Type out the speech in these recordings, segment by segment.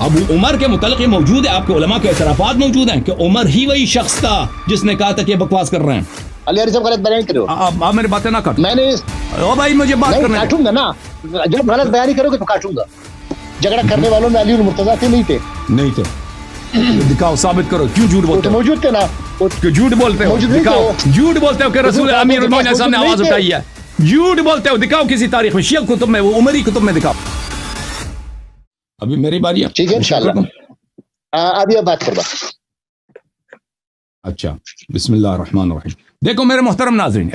ابو عمر کے متعلق یہ موجود ہے، آپ کے علماء کے اعترافات موجود ہیں کہ عمر ہی وہی شخص تھا جس نے کہا تھا کہ بکواس کر رہے ہیں. علی صاحب غلط بیان کرو. آپ میری باتیں نہ کر. میں نے او بھائی مجھے بات کرنے کاٹوں گا نا، جب غلط بیان کرو گے تو کاٹوں گا. جھگڑا کرنے والوں میں علی اور مرتضیٰ تھے نہیں تھے. دکھاؤ، ثابت کرو. کیوں جھوٹ بولتے ہو؟ موجود تھے نا. جھوٹ بولتے ہو، دکھاؤ. جھوٹ بولتے ہو کہ رسول امیر المومنین صاحب نے آواز اٹھائی ہے. جھوٹ بولتے ہو، دکھاؤ کسی تاریخ میں، شیعہ کتب میں، وہ عمری کتب میں دکھاؤ. ابھی میری باری ہے. ٹھیک ہے انشاءاللہ. ابھی اب بات کروا. اچھا، بسم اللہ الرحمن الرحیم. دیکھو میرے محترم ناظرین،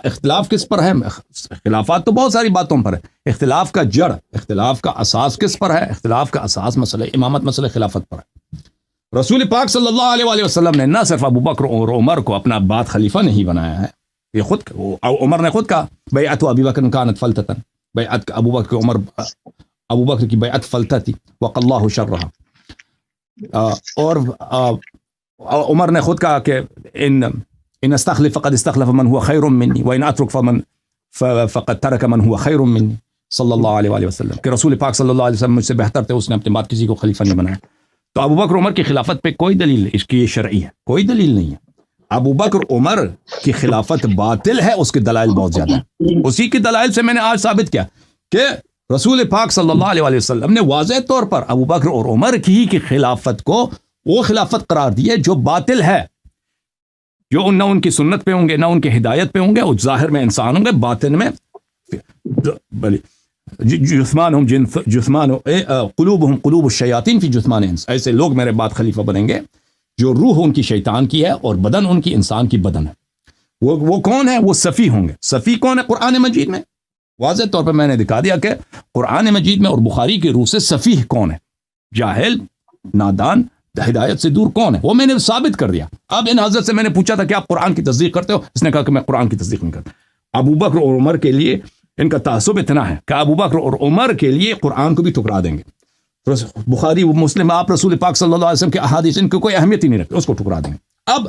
اختلاف کس پر ہے؟ خلافات تو بہت ساری باتوں پر ہے. اختلاف کا جڑ، اختلاف کا اساس کس پر ہے؟ اختلاف کا اساس مسئلہ امامت، مسئلہ خلافت پر ہے. رسول پاک صلی اللہ علیہ وآلہ وسلم نے نہ صرف ابو بکر اور عمر کو اپنا بعد خلیفہ نہیں بنایا ہے، یہ خود عمر نے خود کہا بیعت ابی بکر کانت فلتتن، بیعت ابو بکر کی بیعت فلتہ تھی، وقی اللہ شرها. اور عمر نے خود کہا کہ ان استخلف فقد استخلف من هو خیر منی وان اترک فقد ترک من هو خیر منی صلی اللہ علیہ وآلہ وسلم، کہ رسول پاک صلی اللہ علیہ وسلم مجھ سے بہتر تھے، اس نے اپنے بعد کسی کو خلیفہ نہیں بنایا. تو ابو بکر عمر کی خلافت پہ کوئی دلیل اس کی شرعی ہے، کوئی دلیل نہیں ہے. ابو بکر عمر کی خلافت باطل ہے، اس کے دلائل بہت زیادہ ہیں. اسی کی دلائل سے میں نے آج ثابت کیا کہ رسول پاک صلی اللہ علیہ وسلم نے واضح طور پر ابو بکر اور عمر کی خلافت کو وہ خلافت قرار دی ہے جو باطل ہے، جو نہ ان کی سنت پہ ہوں گے، نہ ان کی ہدایت پہ ہوں گے. وہ ظاہر میں انسان ہوں گے، باطن میں جثمان قلوبہم قلوب الشیاطین فی جثمان انس. ایسے لوگ میرے بعد خلیفہ بنیں گے جو روح ان کی شیطان کی ہے اور بدن ان کی انسان کی بدن ہے. وہ کون ہے؟ وہ صفی ہوں گے. صفی کون ہے؟ قرآن مجید میں واضح طور پر میں نے دکھا دیا کہ قرآن مجید میں اور بخاری کی روح سے صفیح کون ہے، جاہل، نادان، ہدایت سے دور کون ہے، وہ میں نے ثابت کر دیا. اب ان حضرت سے میں نے پوچھا تھا کہ آپ قرآن کی تصدیق کرتے ہو؟ اس نے کہا کہ میں قرآن کی تصدیق نہیں کرتا. ابو بکر اور عمر کے لیے ان کا تعصب اتنا ہے کہ ابو بکر اور عمر کے لیے قرآن کو بھی ٹھکرا دیں گے. بخاری و مسلم آپ رسول پاک صلی اللہ علیہ وسلم کے احادیث ان کو کوئی اہمیت ہی نہیں رکھتے، اس کو ٹھکرا دیں گے. اب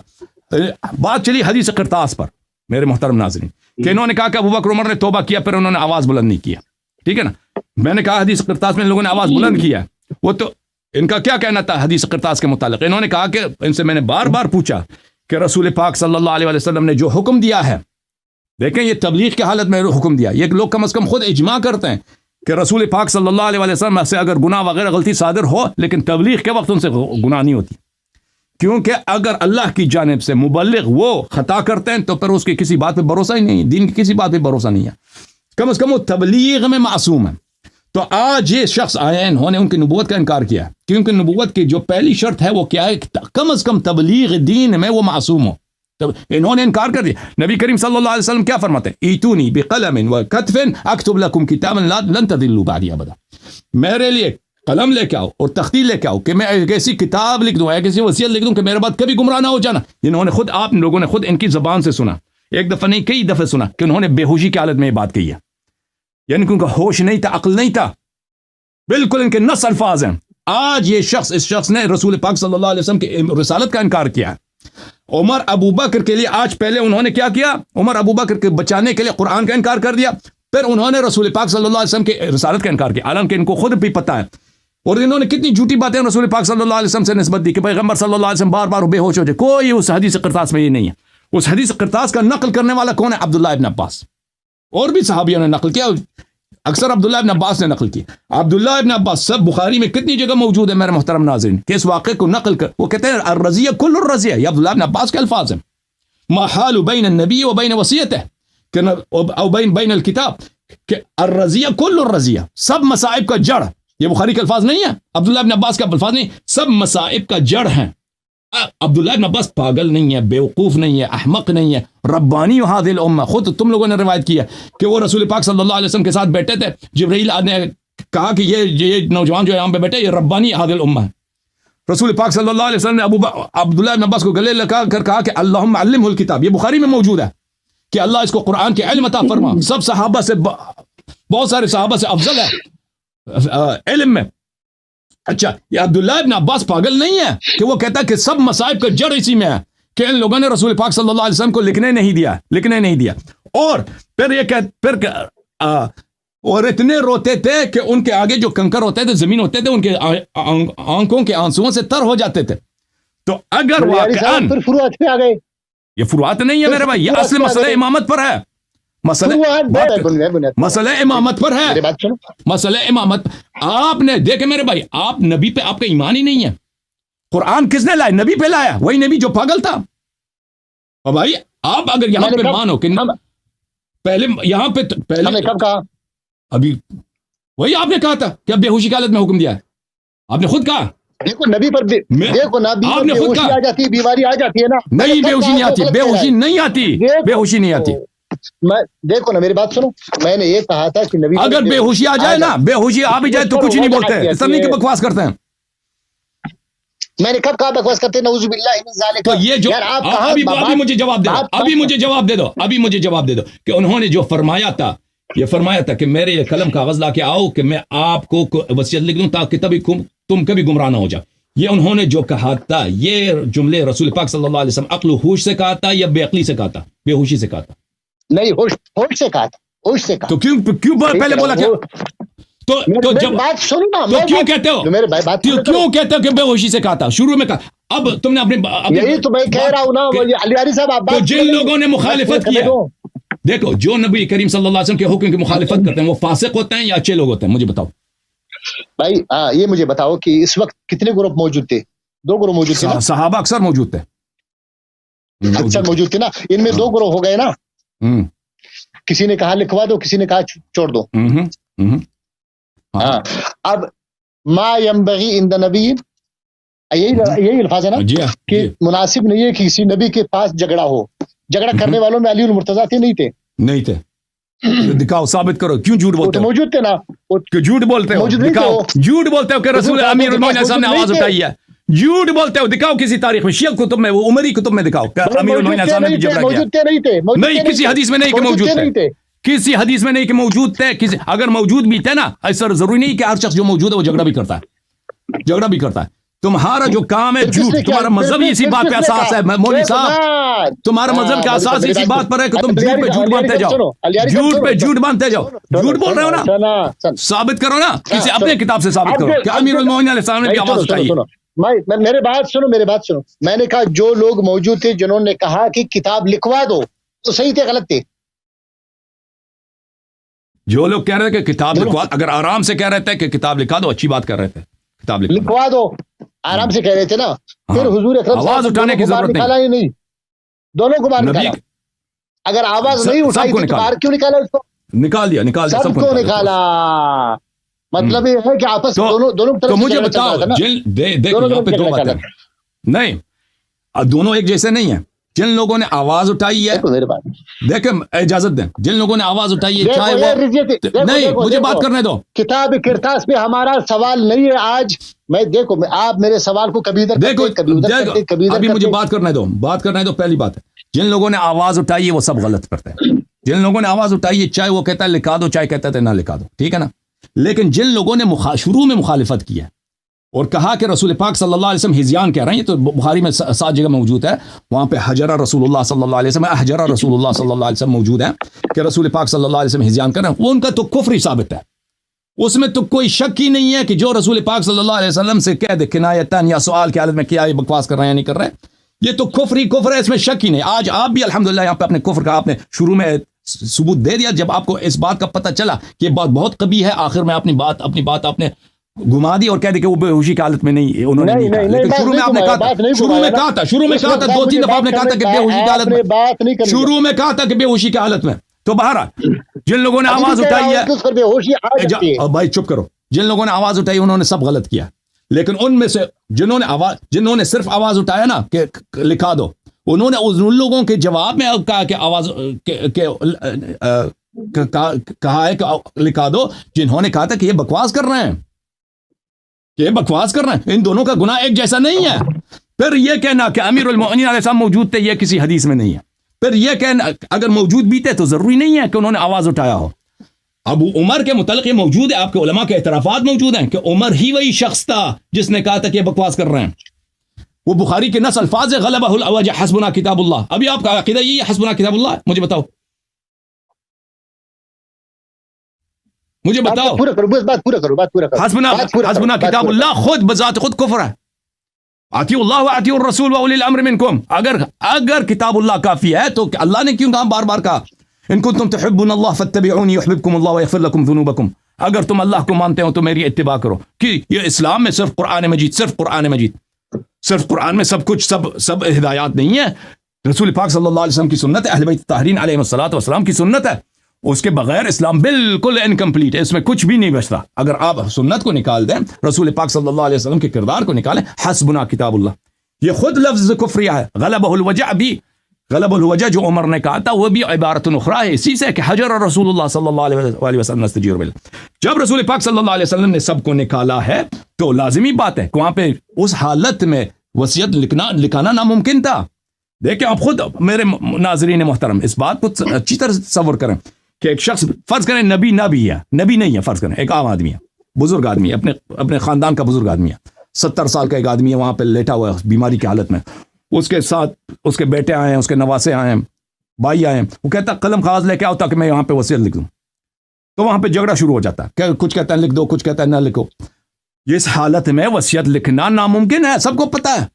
بات چلی حدیث قرطاس پر میرے محترم ناظرین، کہ انہوں نے کہا کہ ابو بکر عمر نے توبہ کیا پھر انہوں نے آواز بلند نہیں کیا. ٹھیک ہے نا، میں نے کہا حدیث قرطاس میں ان لوگوں نے آواز بلند کیا. وہ تو ان کا کیا کہنا تھا حدیث قرطاس کے متعلق؟ انہوں نے کہا کہ ان سے میں نے بار بار پوچھا کہ رسول پاک صلی اللہ علیہ وسلم نے جو حکم دیا ہے، دیکھیں یہ تبلیغ کی حالت میں حکم دیا، یہ لوگ کم از کم خود اجماع کرتے ہیں کہ رسول پاک صلی اللہ علیہ وسلم سے اگر گناہ وغیرہ غلطی صادر ہو، لیکن تبلیغ کے وقت ان سے گناہ نہیں ہوتی، کیونکہ اگر اللہ کی جانب سے مبلغ وہ خطا کرتے ہیں تو پھر اس کی کسی بات پہ بھروسہ ہی نہیں ہے، دین کی کسی بات پہ بھروسہ نہیں ہے، کم از کم وہ تبلیغ میں معصوم ہے. تو آج یہ شخص آئے، انہوں نے ان کی نبوت کا انکار کیا، کیونکہ نبوت کی جو پہلی شرط ہے وہ کیا ہے؟ کم از کم تبلیغ دین میں وہ معصوم ہو. انہوں نے انکار کر دیا. نبی کریم صلی اللہ علیہ وسلم کیا فرماتے ہیں؟ ایتونی بقلم وکتف اکتب لکم کتابا لن تضلوا بعدی ابدا. میرے لیے قلم لے کے آؤ اور تختی لے کے آؤ کہ میں ایک ایسی کتاب لکھ دوں، ایک ایسی وصیت لکھ دوں کہ میرے بعد کبھی گمراہ نہ ہو جانا. انہوں نے خود، آپ لوگوں نے خود ان کی زبان سے سنا، ایک دفعہ نہیں کئی دفعہ سنا کہ انہوں نے بے ہوشی کی حالت میں یہ بات کہی ہے، یعنی کہ ان کا ہوش نہیں تھا، عقل نہیں تھا، بالکل ان کے نص الفاظ ہیں. آج یہ شخص، اس شخص نے رسول پاک صلی اللہ علیہ وسلم کی رسالت کا انکار کیا ہے. عمر ابو بکر کے لیے آج پہلے انہوں نے کیا کیا؟ عمر ابو بکر کے بچانے کے لیے قرآن کا انکار کر دیا، پھر انہوں نے رسول پاک صلی اللہ علیہ وسلم کی رسالت کا انکار کیا، حالانکہ ان کو خود بھی پتہ ہے. اور انہوں نے کتنی جھوٹی باتیں رسول پاک صلی اللہ علیہ وسلم سے نسبت دی کہ پیغمبر صلی اللہ علیہ وسلم بار بار بے ہوش ہو جائے. کوئی اس حدیث قرطاس میں یہ نہیں ہے. اس حدیث قرطاس کا نقل کرنے والا کون ہے؟ عبداللہ ابن عباس. اور بھی صحابیوں نے نقل کیا، اکثر عبداللہ ابن عباس نے نقل کی. عبداللہ ابن عباس سب بخاری میں کتنی جگہ موجود ہے میرے محترم ناظرین کہ اس واقعے کو نقل کر، وہ کہتے ہیں الرضیہ کل الرضیہ، یہ عبداللہ ابن عباس کے الفاظ ہیں. ما حال بین النبی و بین وصیتہ او بین الکتاب، کہ الرضیہ کل الرضیہ، سب مصائب کا جڑ. یہ بخاری کے الفاظ نہیں ہیں، عبداللہ ابن عباس کا الفاظ نہیں، سب مصائب کا جڑ ہیں. عبداللہ ابن عباس پاگل نہیں ہے، بیوقوف نہیں ہے، احمق نہیں ہے، ربانی هذه الامه. خود تم لوگوں نے روایت کیا کہ وہ رسول پاک صلی اللہ علیہ وسلم کے ساتھ بیٹھے تھے، جبرائیل نے کہا کہ یہ نوجوان جو یہاں پہ بیٹھے یہ ربانی هذه الامه ہے. رسول پاک صلی اللہ علیہ وسلم نے عبداللہ ابن عباس کو گلے لگا کر کہا کہ اللہم علمہ الکتاب. یہ بخاری میں موجود ہے کہ اللہ اس کو قرآن کے علم عطا فرما. سب صحابہ سے، بہت سارے صحابہ سے افضل ہے علم میں. اچھا، یہ عبداللہ ابن عباس پاگل نہیں ہے کہ وہ کہتا ہے کہ سب مصائب کا جڑ اسی میں ہے، کہ ان لوگوں نے رسول پاک صلی اللہ علیہ وسلم کو لکھنے نہیں دیا. اور پھر یہ کہ اور اتنے روتے تھے کہ ان کے آگے جو کنکر ہوتے تھے، زمین ہوتے تھے، ان کے آنکھوں کے آنسوؤں سے تر ہو جاتے تھے. تو اگر واقعاً پھر فروعات پہ آ گئے. یہ فروعات نہیں ہے میرے بھائی، یہ اصل مسئلہ امامت پر ہے. مسئلہ امامت پر ہے، مسئلہ امامت. آپ نے دیکھے میرے بھائی، آپ نبی پہ آپ کا ایمان ہی نہیں ہے. قرآن کس نے لایا؟ نبی پہ لایا، وہی نبی جو پاگل تھا. اور بھائی آپ اگر یہاں پہ مانو کہ پہلے یہاں پہ پہلے کب کہا؟ ابھی وہی آپ نے کہا تھا کہ اب بے ہوشی کی حالت میں حکم دیا ہے. آپ نے خود کہا. دیکھو نبی پر دیکھو نبی آپ نے خود کہا آ جاتی ہے، بیماری آ جاتی ہے نا. نہیں، بے ہوشی نہیں آتی، بے ہوشی نہیں آتی، بے ہوشی نہیں آتی. میں دیکھو نا میری بات سنو، میں نے یہ کہا تھا کہ نبی اگر بے ہوشی آ جائے نا، بے ہوشی آ بھی جائے تو کچھ نہیں بولتے، اس نہیں کہ بکواس کرتے ہیں. میں نے کب کہا بکواس کرتے ہیں؟ نعوذ باللہ من ذالک. تو یہ جو ابھی مجھے جواب دے دو، ابھی مجھے جواب دے دو، ابھی مجھے جواب دے دو کہ انہوں نے جو فرمایا تھا، یہ فرمایا تھا کہ میرے یہ قلم کاغذ لا کے آؤ کہ میں آپ کو وصیت لکھ دوں تاکہ تم کبھی گمراہ نہ ہو جاؤ. یہ انہوں نے جو کہا تھا، یہ جملے رسول پاک صلی اللہ علیہ وسلم عقل و ہوش سے کہا تھا یا بے عقلی سے کہا تھا، بے ہوشی سے کہا تھا؟ نہیں، ہوش سے کہا تھا، ہوش سے کہا. تو کیوں پہلے بولا کیا؟ تو جب بات سنو نا، تو کیوں کہتے ہو، میرے بھائی بات کیوں کہتے ہو کہ بے ہوشی سے کہا تھا؟ شروع میں کہا. اب تم نے اپنے یہی تو میں کہہ رہا ہوں نا علی صاحب. آپ تو جن لوگوں نے مخالفت کیا، دیکھو جو نبی کریم صلی اللہ علیہ وسلم کے حکم کی مخالفت کرتے ہیں وہ فاسق ہوتے ہیں یا اچھے لوگ ہوتے ہیں؟ مجھے بتاؤ بھائی. یہ مجھے بتاؤ کہ اس وقت کتنے گروپ موجود تھے؟ 2 گروہ موجود تھے. صحابہ اکثر موجود تھے، اکثر موجود تھے نا. ان میں 2 گروہ ہو گئے نا. کسی نے کہا لکھوا دو، کسی نے کہا چھوڑ دو. ہاں. اب ما ينبغي عند نبی، یہی الفاظ ہے نا کہ مناسب نہیں ہے کہ کسی نبی کے پاس جھگڑا ہو. جھگڑا کرنے والوں میں علی المرتضیٰ تھے؟ نہیں تھے. دکھاؤ، ثابت کرو. کیوں جھوٹ بولتے ہو؟ موجود تھے نا. جھوٹ بولتے ہو، دکھاؤ. جھوٹ بولتے ہو کہ رسول امیر المومنین صاحب نے آواز اٹھائی ہے. جھوٹ بولتے ہو، دکھاؤ کسی تاریخ میں، شیعہ کتب میں، وہ عمری کتب میں دکھاؤ کہ امیر المومنین صاحب نے جھگڑا کیا. نہیں، کسی حدیث میں نہیں کہ موجود تھے، کسی حدیث میں نہیں کہ موجود تھے. اگر موجود بھی تھے نا، ایسا ضروری نہیں کہ ہر شخص جو موجود ہے وہ جھگڑا بھی کرتا ہے. تمہارا جو کام ہے جھوٹ. تمہارا مذہب اسی بات پہ اساس ہے مولوی صاحب، تمہارا مذہب کا اساس اسی بات پر ہے کہ تم جھوٹ پہ جھوٹ باندھتے جاؤ، جھوٹ پہ جھوٹ باندھتے جاؤ. جھوٹ بول رہے ہو نا، ثابت کرو نا، کسی اپنے کتاب سے ثابت کرو کہ امیر المومنین علیہ السلام نے آواز اٹھائی. میرے بات سنو. میں نے کہا جو لوگ موجود تھے جنہوں نے کہا کہ کتاب لکھوا دو، تو صحیح تھے غلط تھے؟ جو لوگ کہہ رہے تھے کہ کتاب لکھوا، اگر آرام سے کہہ رہے تھے کہ کتاب لکھا دو، اچھی بات کر رہے تھے. کتاب لکھوا دو آرام سے کہہ رہے تھے نا. پھر حضور اکرم آواز اٹھانے کی ضرورت نہیں. دونوں کو باہر نکالا. اگر آواز نہیں اٹھائی تو باہر کیوں نکالا؟ اس کو نکال دیا. سب کو نکالا. مطلب یہ ہے کہ آپس دونوں تو مجھے بتاؤ، نہیں دونوں ایک جیسے نہیں ہیں. جن لوگوں نے آواز اٹھائی ہے، دیکھیں اجازت دیں، جن لوگوں نے آواز اٹھائی ہے، چاہے وہ نہیں، مجھے بات کرنے دو. کتاب کرتاس میں ہمارا سوال نہیں ہے آج. میں دیکھو آپ میرے سوال کو کبھی ادھر دیکھو، ابھی مجھے بات کرنے دو. پہلی بات ہے، جن لوگوں نے آواز اٹھائی ہے وہ سب غلط کرتے ہیں. جن لوگوں نے آواز اٹھائی ہے، چاہے وہ کہتا ہے لکھا دو، چاہے کہتا ہے نہ لکھا دو، ٹھیک ہے نا. لیکن جن لوگوں نے شروع میں مخالفت کی ہے اور کہا کہ رسول پاک صلی اللہ علیہ وسلم ہزیان کہہ رہے ہیں، یہ تو بخاری میں 7 جگہ موجود ہے، وہاں پہ حجرہ رسول اللہ صلی اللہ علیہ وسلم، احجرہ رسول اللہ صلی اللہ علیہ وسلم موجود ہے کہ رسول پاک صلی اللہ علیہ وسلم ہزیان کر رہے ہیں. وہ ان کا تو کفر ہی ثابت ہے، اس میں تو کوئی شک ہی نہیں ہے کہ جو رسول پاک صلی اللہ علیہ وسلم سے کہہ دے کنایتاً یا سوال کی حالت میں کیا یہ بکواس کر رہے ہیں یا نہیں کر رہے ہیں، یہ تو کفر ہی کفر ہے، اس میں شک ہی نہیں. آج آپ بھی الحمدللہ یہاں پہ اپنے کفر کا آپ نے شروع میں ثبوت دے دیا. جب آپ کو اس بات کا پتہ چلا کہ یہ بات بہت قبیح ہے، آخر میں اپنی بات آپ نے گھما دی اور کہہ دی کہ وہ بے ہوشی کی حالت میں نہیں، انہوں نے نہیں کہا. لیکن شروع میں آپ نے کہا تھا، شروع میں کہا تھا 2-3 دفعہ آپ نے کہا تھا کہ بے ہوشی کی حالت میں، شروع میں کہا تھا کہ بے ہوشی کی حالت میں. تو بہرحال جن لوگوں نے آواز اٹھائی ہے، بھائی چپ کرو، جن لوگوں نے آواز اٹھائی انہوں نے سب غلط کیا. لیکن ان میں سے جنہوں نے صرف آواز اٹھایا نا کہ لکھا دو، انہوں نے ان لوگوں کے جواب میں کہا کہ آواز کہا ہے کہ لکھا دو جنہوں نے کہا تھا کہ یہ بکواس کر رہے ہیں، ان دونوں کا گناہ ایک جیسا نہیں ہے. پھر یہ کہنا کہ امیر المومنین علیہ السلام موجود تھے، یہ کسی حدیث میں نہیں ہے. پھر یہ کہنا اگر موجود بھی تھے تو ضروری نہیں ہے کہ انہوں نے آواز اٹھایا ہو. ابو عمر کے متعلق یہ موجود ہے، آپ کے علماء کے اعترافات موجود ہیں کہ عمر ہی وہی شخص تھا جس نے کہا تھا کہ یہ بکواس کر رہے ہیں. وہ بخاری کے نص الفاظ غلبہ الاوجع حسبنا کتاب اللہ. ابھی آپ کا عقیدہ یہی ہے حسبنا کتاب اللہ؟ مجھے بتاؤ. مجھے بتاؤ. پورا کرو بس، بات پورا کرو. حسبنا کتاب اللہ خود بذات خود کفر ہے. اطیعوا اللہ واطیعوا الرسول واولی الامر منکم. اگر کتاب اللہ کافی ہے تو اللہ نے کیوں کہا بار بار کہا ان کنتم تحبون اللہ فاتبعونی یحببکم اللہ ویغفر لکم ذنوبکم. اگر تم اللہ کو مانتے ہو تو میری اتباع کرو. کہ یہ اسلام میں صرف قرآن میں سب کچھ سب ہدایات نہیں ہے. رسول پاک صلی اللہ علیہ وسلم کی سنت ہے، اہل بیت الطاہرین علیہ الصلوۃ والسلام کی سنت ہے. اس کے بغیر اسلام بالکل انکمپلیٹ ہے، اس میں کچھ بھی نہیں بچتا. اگر آپ سنت کو نکال دیں، رسول پاک صلی اللہ علیہ وسلم کے کردار کو نکالیں، حسبنا کتاب اللہ، یہ خود لفظ کفریہ ہے. غلبہ الوجع جو عمر نے کہا تھا وہ بھی عبارت اخرى ہے اسی سے کہ حجر رسول اللہ صلی اللہ علیہ وسلم نستجیر باللہ. جب رسول پاک صلی اللہ علیہ وسلم نے سب کو نکالا ہے تو لازمی بات ہے کہ وہاں پہ اس حالت میں وصیت لکھانا ناممکن تھا. دیکھیں آپ خود میرے ناظرین محترم اس بات کو اچھی طرح تصور کریں کہ ایک شخص فرض کریں نبی نہیں ہے، فرض کریں ایک عام آدمی ہے، بزرگ آدمی ہے، اپنے خاندان کا بزرگ آدمی ہے، 70 سال کا ایک آدمی ہے، وہاں پہ لیٹا ہوا ہے بیماری کی حالت میں. اس کے ساتھ اس کے بیٹے آئے ہیں، اس کے نواسے آئے ہیں، بھائی آئے ہیں. وہ کہتا قلم کاغذ لے کے آؤ تاکہ میں یہاں پہ وصیت لکھ دوں. تو وہاں پہ جھگڑا شروع ہو جاتا ہے کہ کچھ کہتا ہے لکھ دو، کچھ کہتا ہے نہ لکھو. اس حالت میں وصیت لکھنا ناممکن ہے، سب کو پتا ہے.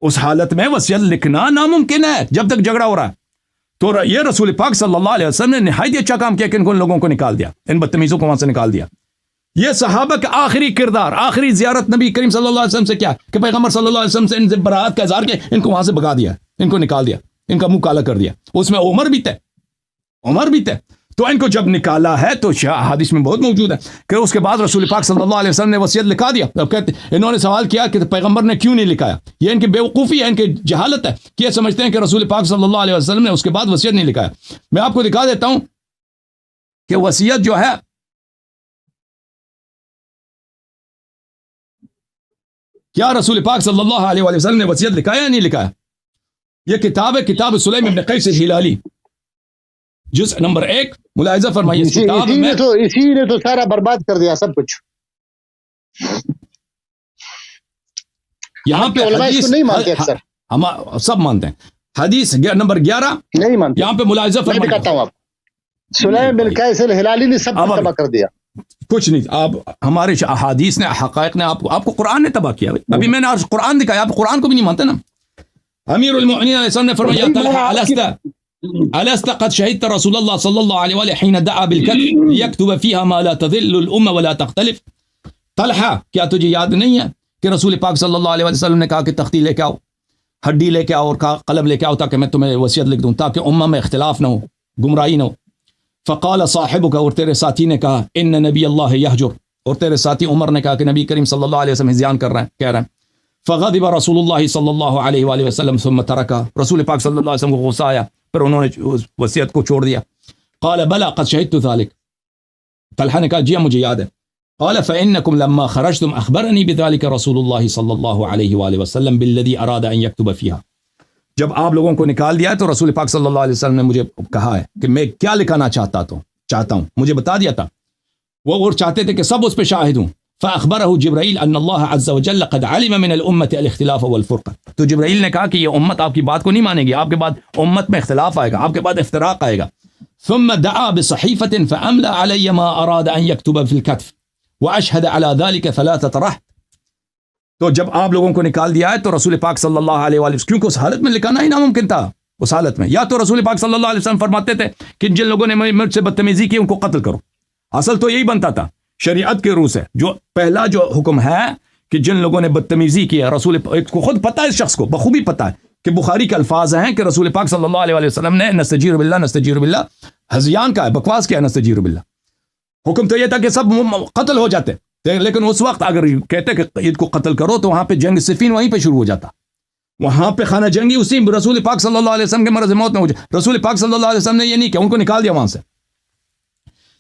اس حالت میں وصیت لکھنا ناممکن ہے جب تک جھگڑا ہو رہا ہے. تو یہ رسول پاک صلی اللہ علیہ وسلم نے نہایت اچھا کام کیا کہ ان لوگوں کو نکال دیا، ان بدتمیزوں کو وہاں سے نکال دیا. یہ صحابہ کا آخری کردار، آخری زیارت نبی کریم صلی اللہ علیہ وسلم سے کیا کہ پیغمبر صلی اللہ علیہ وسلم سے ان سے برات کا اظہار کیا، ان کو وہاں سے بھگا دیا، ان کو نکال دیا، ان کا منہ کالا کر دیا. اس میں عمر بھی تھے. تو ان کو جب نکالا ہے تو حدیث میں بہت موجود ہے کہ اس کے بعد رسول پاک صلی اللہ علیہ وسلم نے وصیت لکھا دیا. اب کہتے انہوں نے سوال کیا کہ پیغمبر نے کیوں نہیں لکھایا. یہ ان کی بیوقوفی ہے، ان کی جہالت ہے کہ یہ سمجھتے ہیں کہ رسول پاک صلی اللہ علیہ وسلم نے اس کے بعد وصیت نہیں لکھایا. میں آپ کو دکھا دیتا ہوں کہ وصیت جو ہے کیا رسول پاک صلی اللہ علیہ وسلم نے وصیت لکھایا یا نہیں لکھایا. یہ کتاب ہے، کتاب سلیم ابن قیس الہلالی، جزء نمبر 1. ملاحظہ فرمائیے اس کتاب میں اسی نے تو سارا برباد کر دیا سب کچھ. یہاں پہ حدیث نہیں مانتے، اکثر ہم سب مانتے ہیں. حدیث نمبر 11 نہیں مانتے. یہاں پہ ملاحظہ فرمائیے، میں دکھاتا ہوں آپ. سلیم بن قیس الہلالی نے سب تباہ کر دیا. کچھ نہیں، آپ ہمارے احادیث نے، حقائق نے، آپ کو قرآن نے تباہ کیا. ابھی میں نے آج قرآن دکھایا، آپ قرآن کو بھی نہیں مانتے نا. امیر المؤمنین علیہ السلام نے فرمایا ألست قد شهدت رسول الله صلى الله عليه وسلم حين دعا بالكتب ليكتب فيها ما لا تضل الأمة ولا تختلف. طلحہ کیا تجھے یاد نہیں ہے کہ رسول پاک صلی اللہ علیہ وسلم نے کہا کہ تختی لے کے آؤ، ہڈی لے کے آؤ اور قلم لے کے آؤ تاکہ میں تمہیں وصیت لکھ دوں، تاکہ امہ میں اختلاف نہ ہو، گمراہی نہ ہو. فقال صاحبک، اور تیرے ساتھی نے کہا ان نبی اللہ یحجر، اور تیرے ساتھی عمر نے کہا کہ نبی کریم صلی اللہ علیہ وسلم ہذیان کر رہے ہیں، کہہ رہے ہیں. فغضب رسول اللہ صلی اللہ علیہ وآلہ وسلم ثم ترکا، رسول پاک صلی اللہ علیہ وسلم کو غصہ آیا، پھر انہوں نے وصیت کو چھوڑ دیا. قال بلا قد شهدت ذلك، طلحہ نے کہا جی مجھے یاد ہے. قال فإنكم لما خرجتم أخبرني بذلك رسول الله صلى الله عليه وآله وسلم بالذي أراد أن يكتب فيها. جب آپ لوگوں کو نکال دیا تو رسول پاک صلی اللہ علیہ وسلم نے مجھے کہا ہے کہ میں کیا لکھانا چاہتا ہوں، مجھے بتا دیا تھا. وہ اور چاہتے تھے کہ سب اس پہ شاہد ہوں. فأخبره جبرائیل ان اللہ عز وجل قد علم من الامة الاختلاف والفرقة. تو جبرائیل نے کہا کہ یہ امت آپ کی بات کو نہیں مانے گی، آپ کے بعد امت میں اختلاف آئے گا، آپ کے بعد افتراق آئے گا. ثم دعا بصحيفة فأملى علي ما أراد أن يكتب في الكتف وأشهد على ذلك 3 رهط. تو جب آپ لوگوں کو نکال دیا ہے تو رسول پاک صلی اللہ علیہ وسلم، کیونکہ اس حالت میں لکھانا ہی ناممکن تھا. اس حالت میں یا تو رسول پاک صلی اللہ علیہ وسلم فرماتے تھے کہ جن لوگوں نے مجھ سے بدتمیزی کی ان کو قتل کرو. اصل تو یہی بنتا تھا شریعت کے روح سے. جو پہلا جو حکم ہے کہ جن لوگوں نے بدتمیزی کی ہے، رسول کو خود پتہ ہے، اس شخص کو بخوبی پتہ ہے کہ بخاری کے الفاظ ہیں کہ رسول پاک صلی اللہ علیہ وسلم نے نستجیر باللہ ہذیان کا ہے، بکواس کیا ہے نستجیر باللہ. حکم تو یہ تھا کہ سب قتل ہو جاتے، لیکن اس وقت اگر کہتے کہ عید کو قتل کرو تو وہاں پہ جنگ صفین وہیں پہ شروع ہو جاتا، وہاں پہ خانہ جنگی اسی رسول پاک صلی اللہ علیہ وسلم کے مرض موت میں ہو جائے. رسول پاک صلی اللہ علیہ وسلم نے یہ نہیں کیا، ان کو نکال دیا وہاں سے.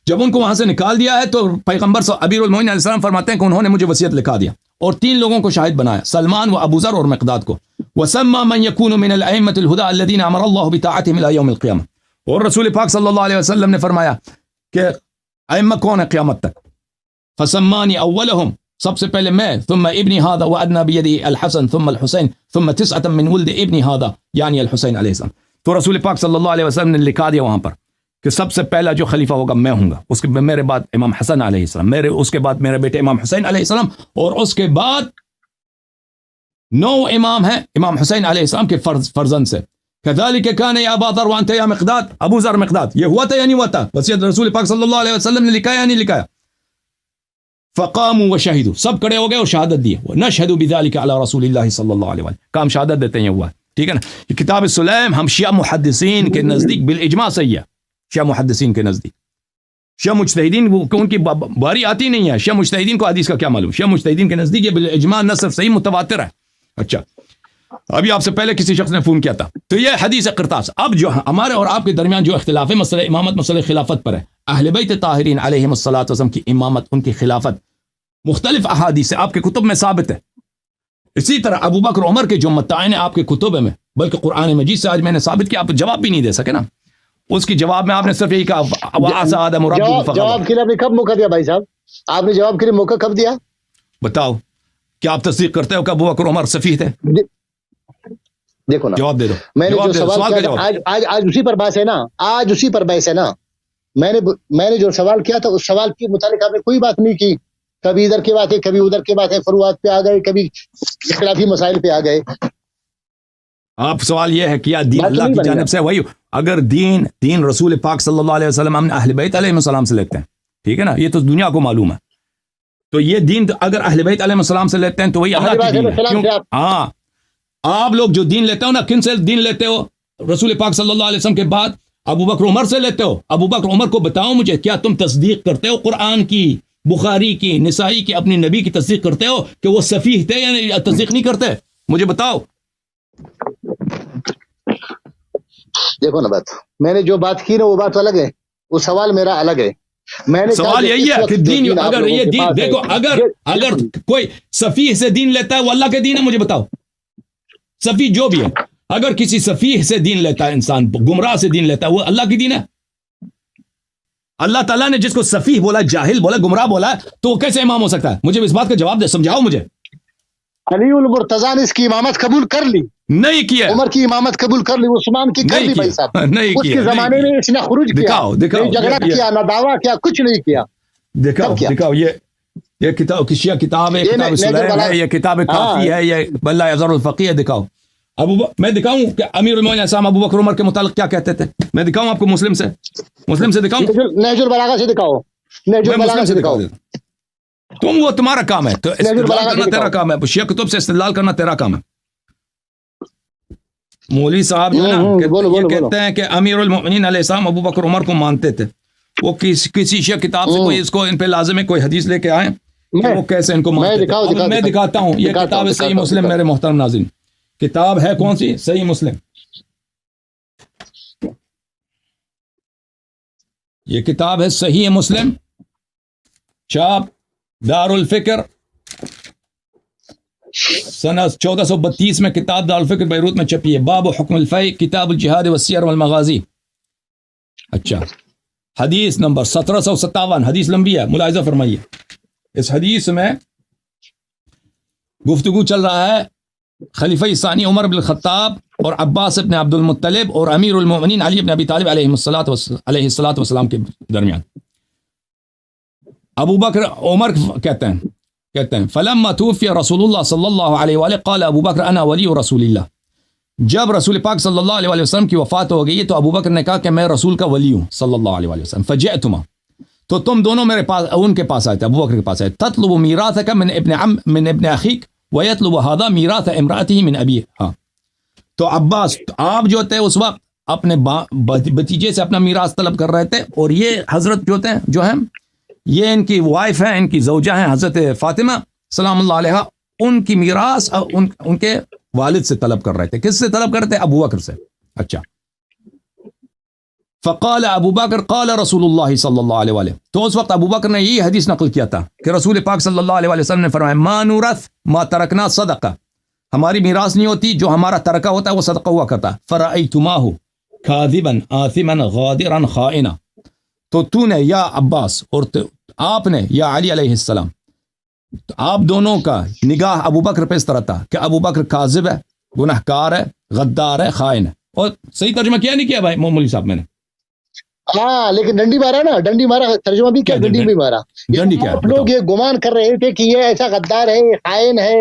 جب ان کو وہاں سے نکال دیا ہے تو پیغمبر امیر المومنین علیہ السلام فرماتے ہیں کہ انہوں نے مجھے وصیت لکھا دیا اور 3 لوگوں کو شاہد بنایا، سلمان و ابو ذر اور مقداد کو. وسمى من يكون من الائمه الهدى الذين امر الله بطاعتهم الى يوم القيامه. اور رسول پاک صلی اللہ علیہ وسلم نے فرمایا کہ ائمہ کون ہے قیامت تک. فسماني اولهم، سب سے پہلے میں، ثم ابني هذا وادنى بيدي الحسن ثم الحسين ثم 9 من ولد ابني هذا، یعنی الحسین علیہ السلام. تو رسول پاک صلی اللہ علیہ وسلم نے لکھا دیا وہاں پر کہ سب سے پہلا جو خلیفہ ہوگا میں ہوں گا، اس کے میرے بعد امام حسن علیہ السلام، اس کے بعد میرے بیٹے امام حسین علیہ السلام، اور اس کے بعد 9 امام ہیں امام حسین علیہ السلام کے فرزند سے. كذلك كان يا ابا ذر وانت يا مقداد، ابو ذر مقداد، یہ ہوا تھا یا نہیں ہوا تھا؟ وصیت رسول پاک صلی اللہ علیہ وسلم نے لکھا یا نہیں لکھا؟ فقاموا وشهدوا، سب کھڑے ہو گئے اور شہادت دی. ونشهد بذلك على رسول اللہ صلی اللہ علیہ وسلم، کام شہادت دیتے ہیں ہوا، ٹھیک ہے نا. یہ کتاب السلیم ہم شیعہ محدثین کے نزدیک بالاجماع صحیح ہے، شیعہ محدثین کے نزدیک. شیعہ مجتہدین ان کی باری آتی نہیں ہے، شیعہ مجتہدین کو حدیث کا کیا معلوم، شیعہ مجتہدین کے نزدیک یہ بالاجماع نہ صرف صحیح متواتر ہے. اچھا، ابھی آپ سے پہلے کسی شخص نے فون کیا تھا، تو یہ حدیث قرطاس. اب جو ہمارے اور آپ کے درمیان جو اختلاف ہے مسئلہ امامت، مسئلہ خلافت پر ہے. اہل بیت طاہرین علیہم الصلوۃ والسلام کی امامت، ان کی خلافت مختلف احادیث سے آپ کے کتب میں ثابت ہے. اسی طرح ابو بکر عمر کے جو متعین آپ کے کتب میں، بلکہ قرآن مجید سے آج میں نے ثابت کیا. آپ جواب بھی نہیں دے سکے نا، اس کی جواب میں آپ نے صرف یہی کہا جواب کے لیے آپ نے کب موقع دیا بھائی صاحب؟ آپ نے جواب کے لیے موقع کب دیا؟ بتاؤ، کیا آپ تصدیق کرتے ہو کہ ابو بکر عمر سفیہ تھے؟ دیکھو نا، جواب دے دو. میں نے جو سوال کیا آج اسی پر بحث ہے نا، آج اسی پر بحث ہے نا. میں نے جو سوال کیا تھا اس سوال کے متعلق آپ نے کوئی بات نہیں کی. کبھی ادھر کی بات ہے، کبھی ادھر کی بات ہے، فروعات پہ آ گئے، کبھی اختلافی مسائل پہ آ گئے. آپ سوال یہ ہے کیا دین اللہ کی جانب سے؟ وہی اگر دین رسول پاک صلی اللہ علیہ وسلم ہم نے اہل بیت علیہ السلام سے لیتے ہیں، ٹھیک ہے نا، یہ تو دنیا کو معلوم ہے. تو یہ دین اگر اہل بیت علیہ السلام سے لیتے ہیں تو وہی اللہ کی دین ہے. ہاں، آپ لوگ جو دین لیتے ہو نا، کن سے دین لیتے ہو؟ رسول پاک صلی اللہ علیہ وسلم کے بعد ابو بکر عمر سے لیتے ہو. ابو بکر عمر کو بتاؤ مجھے، کیا تم تصدیق کرتے ہو قرآن کی، بخاری کی، نسائی کی، اپنی نبی کی تصدیق کرتے ہو کہ وہ سفیہ تھے یا تصدیق نہیں کرتے؟ مجھے بتاؤ. دیکھو نا، بات میں نے جو بات کی نا وہ بات الگ ہے، وہ سوال میرا الگ ہے. میں نے سوال یہی ہے کہ دین اگر یہ دین دیکھو، اگر کوئی سفیہ سے دین لیتا ہے وہ اللہ کے دین ہے. مجھے بتاؤ، سفیہ جو بھی ہے، اگر کسی سفیہ سے دین لیتا ہے انسان، گمراہ سے دین لیتا ہے، وہ اللہ کی دین ہے. اللہ تعالیٰ نے جس کو سفیہ بولا، جاہل بولا، گمراہ بولا، تو وہ کیسے امام ہو سکتا ہے؟ مجھے اس بات کا جواب دے، سمجھاؤ مجھے. علی المرتضیٰ نے اس کی امامت قبول کر لی، نہیں کیا. عمر کی امامت قبول کر لی، عثمان کی کر لی بھائی صاحب. نہیں اس کے زمانے میں اس نے خروج کیا، جھگڑا کیا، نہ دعویٰ کیا، کچھ نہیں کیا. دکھاؤ یہ کتاب کشیا کتاب ہے، کتاب سلیم ہے، یہ کتاب کافی ہے، یہ بلّہ یزر الفقیہ ہے. دکھاؤ. میں دکھاؤں کہ امیر المومنین اسلام ابو بکر عمر کے متعلق کیا کہتے تھے؟ میں دکھاؤں آپ کو مسلم سے دکھاؤں، نہج البلاغہ سے دکھاؤ، نہج البلاغہ سے دکھاؤ. وہ تمہارا کام ہے، تو استدلال کرنا تیرا کام ہے، شیعہ کتب سے استدلال کرنا تیرا کام ہے. مولوی صاحب جو نا کہتے ہیں کہ امیر المومنین علیہ السلام ابو بکر عمر کو مانتے تھے. وہ کسی شیعہ کتاب سے کوئی اس کو ان پہ لازم ہے کوئی حدیث لے کے آئے کہ وہ کیسے ان کو مانتے تھے. میں دکھاتا ہوں، یہ کتاب ہے صحیح مسلم. میرے محترم ناظرین، کتاب ہے کون سی؟ صحیح مسلم. یہ کتاب ہے صحیح مسلم، چاپ دار الفکر، سنہ 1432 میں کتاب دار الفکر بیروت میں چھپی ہے. باب حکم الفی، کتاب الجہاد والسیر والمغازی. اچھا، حدیث نمبر 1757، حدیث لمبی ہے، ملاحظہ فرمائیے. اس حدیث میں گفتگو چل رہا ہے خلیفہ ثانی عمر بن الخطاب اور عباس ابن عبد المطلب اور امیر المومنین علی بن ابی طالب علیہ الصلاۃ والسلام کے درمیان. ابو بکر عمر کہتے ہیں فلما توفی رسول اللہ صلی اللہ علیہ وآلہ قال ابو بکر انا ولی رسول اللہ. جب رسول پاک صلی اللہ علیہ وآلہ وسلم کی وفات ہو گئی تو ابو بکر نے کہا کہ میں رسول کا ولی ہوں صلی اللہ علیہ وآلہ وسلم. فجئتما، تو تم دونوں میرے پاس، ان کے پاس آئے تھے، ابو بکر کے پاس آئے. تطلب میراثک من ابن اخیک ویطلب هذا میراث امرأته من ابی. ہاں، تو عباس آپ جو تھے اس وقت اپنے بتیجے سے اپنا میراث طلب کر رہے تھے، اور یہ حضرت جو ہیں یہ ان کی وائف ہیں، ان کی زوجہ ہیں حضرت فاطمہ سلام اللہ علیہا، ان کی میراث ان کے والد سے طلب کر رہے تھے. کس سے طلب کر رہے تھے؟ ابو بکر سے. اچھا، فقال ابو بکر قال رسول اللہ صلی اللہ علیہ وآلہ. تو اس وقت ابو بکر نے یہی حدیث نقل کیا تھا کہ رسول پاک صلی اللہ علیہ وآلہ وسلم نے فرمایا ما نورث ما ترکنا صدقہ، ہماری میراث نہیں ہوتی، جو ہمارا ترکہ ہوتا ہے وہ صدقہ ہوا کرتا. فرأیتماہ کاذبا آثما غادرا خائنا. تو تو نے یا عباس اور آپ نے یا علی علیہ السلام، تو آپ دونوں کا نگاہ ابو بکر پہ اس طرح تھا کہ ابو بکر کاذب ہے، گنہکار ہے، غدار ہے، خائن ہے. اور صحیح ترجمہ کیا نہیں کیا بھائی مولوی صاحب؟ میں نے ہاں لیکن ڈنڈی مارا نا, ڈنڈی مارا ترجمہ بھی کیا, ڈنڈی بھی مارا. آپ لوگ یہ گمان کر رہے تھے کہ یہ ایسا غدار ہے, خائن ہے,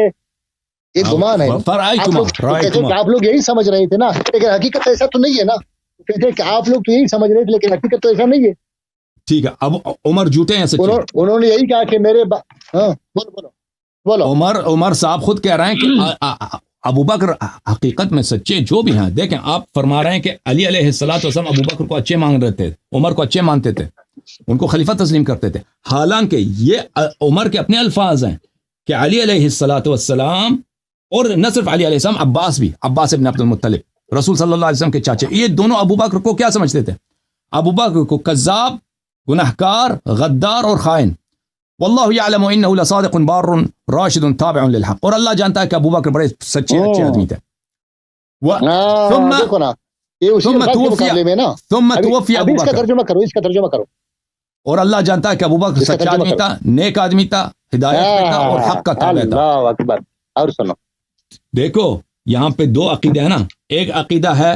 یہ گمان ہے. آپ لوگ یہی سمجھ رہے تھے نا, لیکن حقیقت ایسا تو نہیں ہے نا. کہتے کہ آپ لوگ تو یہی سمجھ رہے تھے لیکن حقیقت تو ایسا نہیں ہے. ٹھیک ہے, اب عمر جھوٹے ہیں سچے. انہوں نے یہی کہا کہ میرے بولو عمر صاحب خود کہہ رہے ہیں کہ ابو بکر حقیقت میں سچے جو بھی ہیں. دیکھیں آپ فرما رہے ہیں کہ علی علیہ الصلوۃ والسلام ابو بکر کو اچھے مان رہے تھے, عمر کو اچھے مانتے تھے, ان کو خلیفہ تسلیم کرتے تھے. حالانکہ یہ عمر کے اپنے الفاظ ہیں کہ علی علیہ الصلوۃ والسلام, اور نہ صرف علی علیہ السلام, عباس بھی, عباس ابن عبد المطلب رسول صلی اللہ علیہ وسلم کے چاچے, یہ دونوں ابو بکر کو کیا سمجھتے تھے؟ ابو بکر کو کذاب, گنہکار, غدار اور خائن. واللہ یعلم انہ لصادق بار راشد تابع للحق, اور اللہ جانتا ہے کہ ابو بکر بڑے سچے اچھے آدمی تھے. ثم توفی ابو بکر, اس کا ترجمہ کرو. اور اللہ جانتا ہے کہ ابو بکر سچا آدمی تھا, نیک آدمی تھا, ہدایت میں تھا اور حق کا تابع تھا. اللہ اکبر. اور سنو, دیکھو یہاں پہ دو عقیدے ہیں نا, ایک عقیدہ ہے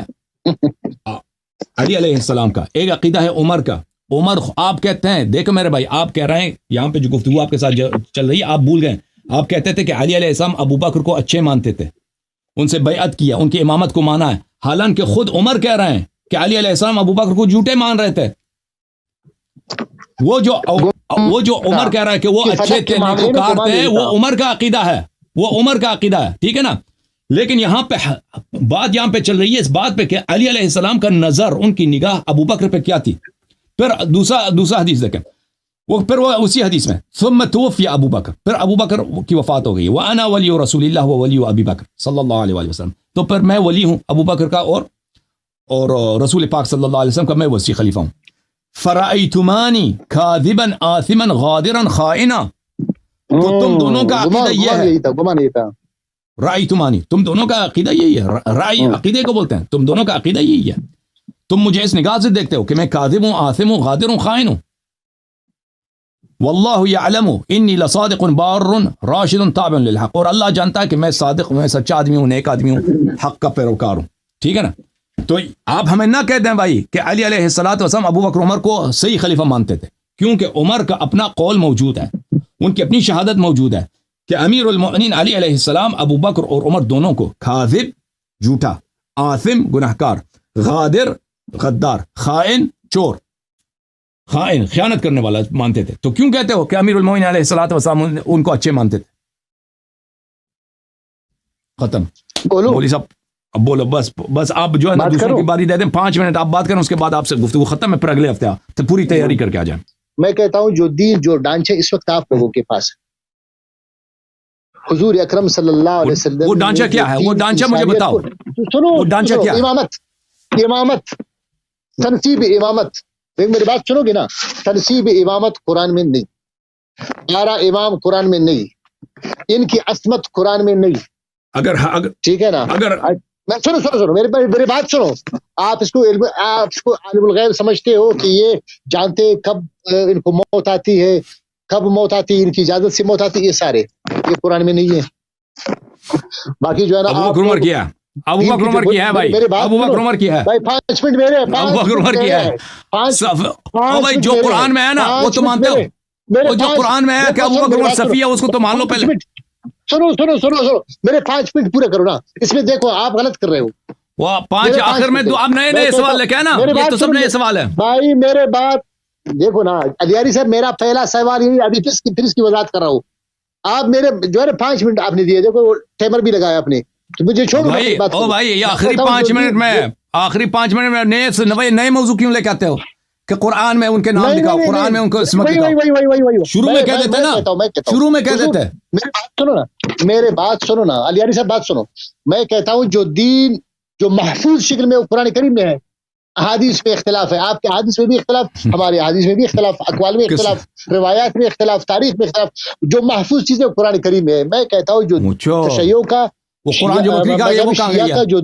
علی علیہ السلام کا, ایک عقیدہ ہے عمر کا. عمر آپ کہتے ہیں, دیکھو میرے بھائی, آپ کہہ رہے ہیں یہاں پہ جو گفتگو آپ کے ساتھ چل رہی ہے, آپ بھول گئے. آپ کہتے تھے کہ علی علیہ السلام ابو بکر کو اچھے مانتے تھے, ان سے بیعت کیا, ان کی امامت کو مانا ہے. حالانکہ خود عمر کہہ رہے ہیں کہ علی علیہ السلام ابو بکر کو جھوٹے مان رہے تھے. وہ جو عمر کہہ رہا ہے کہ وہ اچھے تھے, نیکوکار تھے, وہ عمر کا عقیدہ ہے, وہ عمر کا عقیدہ ہے, ٹھیک ہے نا. لیکن یہاں پہ بات یہاں پہ چل رہی ہے اس بات پہ کہ علی علیہ السلام کا نظر, ان کی نگاہ ابو بکر پہ کیا تھی. پھر دوسرا حدیث دیکھیں, وہ اسی حدیث میں ثم توفی ابو بکر, پھر ابو بکر کی وفات ہو گئی. وانا ولی رسول اللہ وولی ابی بکر صلی اللہ علیہ وآلہ وسلم, تو پھر میں ولی ہوں ابو بکر کا اور رسول پاک صلی اللہ علیہ وسلم کا میں وصی خلیفہ ہوں. فرأیتمانی کاذبا آثما غادرا خائنا, تو تم دونوں کا عقیدہ یہ ہے. رأیتمانی, تم دونوں کا عقیدہ یہی ہے. رأی عقیدے کو بولتے ہیں, تم دونوں کا عقیدہ یہی ہے. تم مجھے اس نگاہ سے دیکھتے ہو کہ میں کاذب ہوں, آثم ہوں, غادر ہوں, خائن ہوں. واللہ یعلم انی لصادق بار راشد تابع للحق, اور اللہ جانتا ہے کہ میں صادق ہوں, میں سچا آدمی ہوں, نیک آدمی ہوں, حق کا پیروکار ہوں. ٹھیک ہے نا. تو آپ ہمیں نہ کہہ دیں بھائی کہ علی علیہ الصلوۃ والسلام ابو بکر عمر کو صحیح خلیفہ مانتے تھے, کیونکہ عمر کا اپنا قول موجود ہے, ان کی اپنی شہادت موجود ہے کہ امیر المؤمنین علی علیہ السلام ابو بکر اور عمر دونوں کو کاذب جھوٹا, آثم گنہکار, غادر غدار, خائن چور, خائن خیانت کرنے والا مانتے تھے. تو کیوں کہتے ہو کہ امیر المومنین علیہ الصلوۃ والسلام ان کو اچھے مانتے تھے؟ ختم. مولوی صاحب اب بولو, بس آپ جو ہے نا دوسروں کی باری دے دیں, 5 منٹ آپ بات کریں, اس کے بعد آپ سے گفتگو ختم ہے, پھر اگلے ہفتے تو پوری تیاری کر کے آ جائیں. میں کہتا ہوں جو دین, جو ڈانچے اس وقت آپ لوگوں کے پاس ہے, حضور اکرم صلی اللہ علیہ وسلم, وہ ڈانچہ کیا ہے؟ وہ ڈانچہ مجھے بتاؤ. سنو, وہ ڈانچہ کیا ہے؟ امامت, تنصیب امامت. میری بات سنو گے نا, تنصیب امامت قرآن میں نہیں, 12 امام قرآن میں نہیں, ان کی عصمت قرآن میں نہیں. اگر ٹھیک ہے نا, اگر سنو میری بات سنو. آپ اس کو عالم الغیب سمجھتے ہو کہ یہ جانتے کب ان کو موت آتی ہے, کب موت آتی ہے, ان کی اجازت سے موت آتی ہے, یہ سارے یہ قرآن میں نہیں ہے. باقی جو ہے نا ابو بکر عمر کیا ہے, ابو بکر عمر کیا ہے بھائی, ابو بکر عمر کیا ہے بھائی, 5 منٹ میرے, ابو بکر عمر کیا ہے. بھائی جو قرآن میں ہے نا وہ تو مانتے ہو, وہ جو قرآن میں ہے کہ ابو بکر عمر صفی ہے, اس کو تو مان لو پہلے. سنو میرے 5 منٹ پورے کرو نا, اس میں دیکھو آپ غلط کر رہے ہو. وہ 5 آخر میں اب نئے سوال لے کے نا, یہ تو سب نئے سوال ہے بھائی. میرے بات دیکھو نا علیاری صاحب, میرا پہلا سوال یہی, ابھی پھر اس کی وضاحت کر رہا ہوں. آپ میرے جو ہے 5 منٹ آپ نے دیے, دیکھو ٹائمر بھی لگایا آپ نے, تو مجھے چھوڑو بھائی. یہ آخری 5 منٹ میں, آخری 5 منٹ میں نئے موضوع کیوں لے کے آتے ہو کہ قرآن میں ان کے نام دکھاؤ, قرآن میں ان کو اسمت دکھاؤ. شروع میں کہہ دیتے نا, شروع میں کہہ دیتے. میری بات سنو نا, میرے بات سنو نا علیاری صاحب, بات سنو. میں کہتا ہوں جو دین جو محفوظ شکل میں قرآن کریم میں ہے, احادیث میں اختلاف ہے, آپ کے حدیث میں بھی اختلاف, ہمارے حدیث میں بھی اختلاف, اقوال میں اختلاف, روایات میں اختلاف, تاریخ میں اختلاف, جو محفوظ چیزیں قرآن کریم میں ہے. میں کہتا ہوں جو تشیع کا, وہ قرآن جو بکری کا ہے وہ کہاں گیا, جو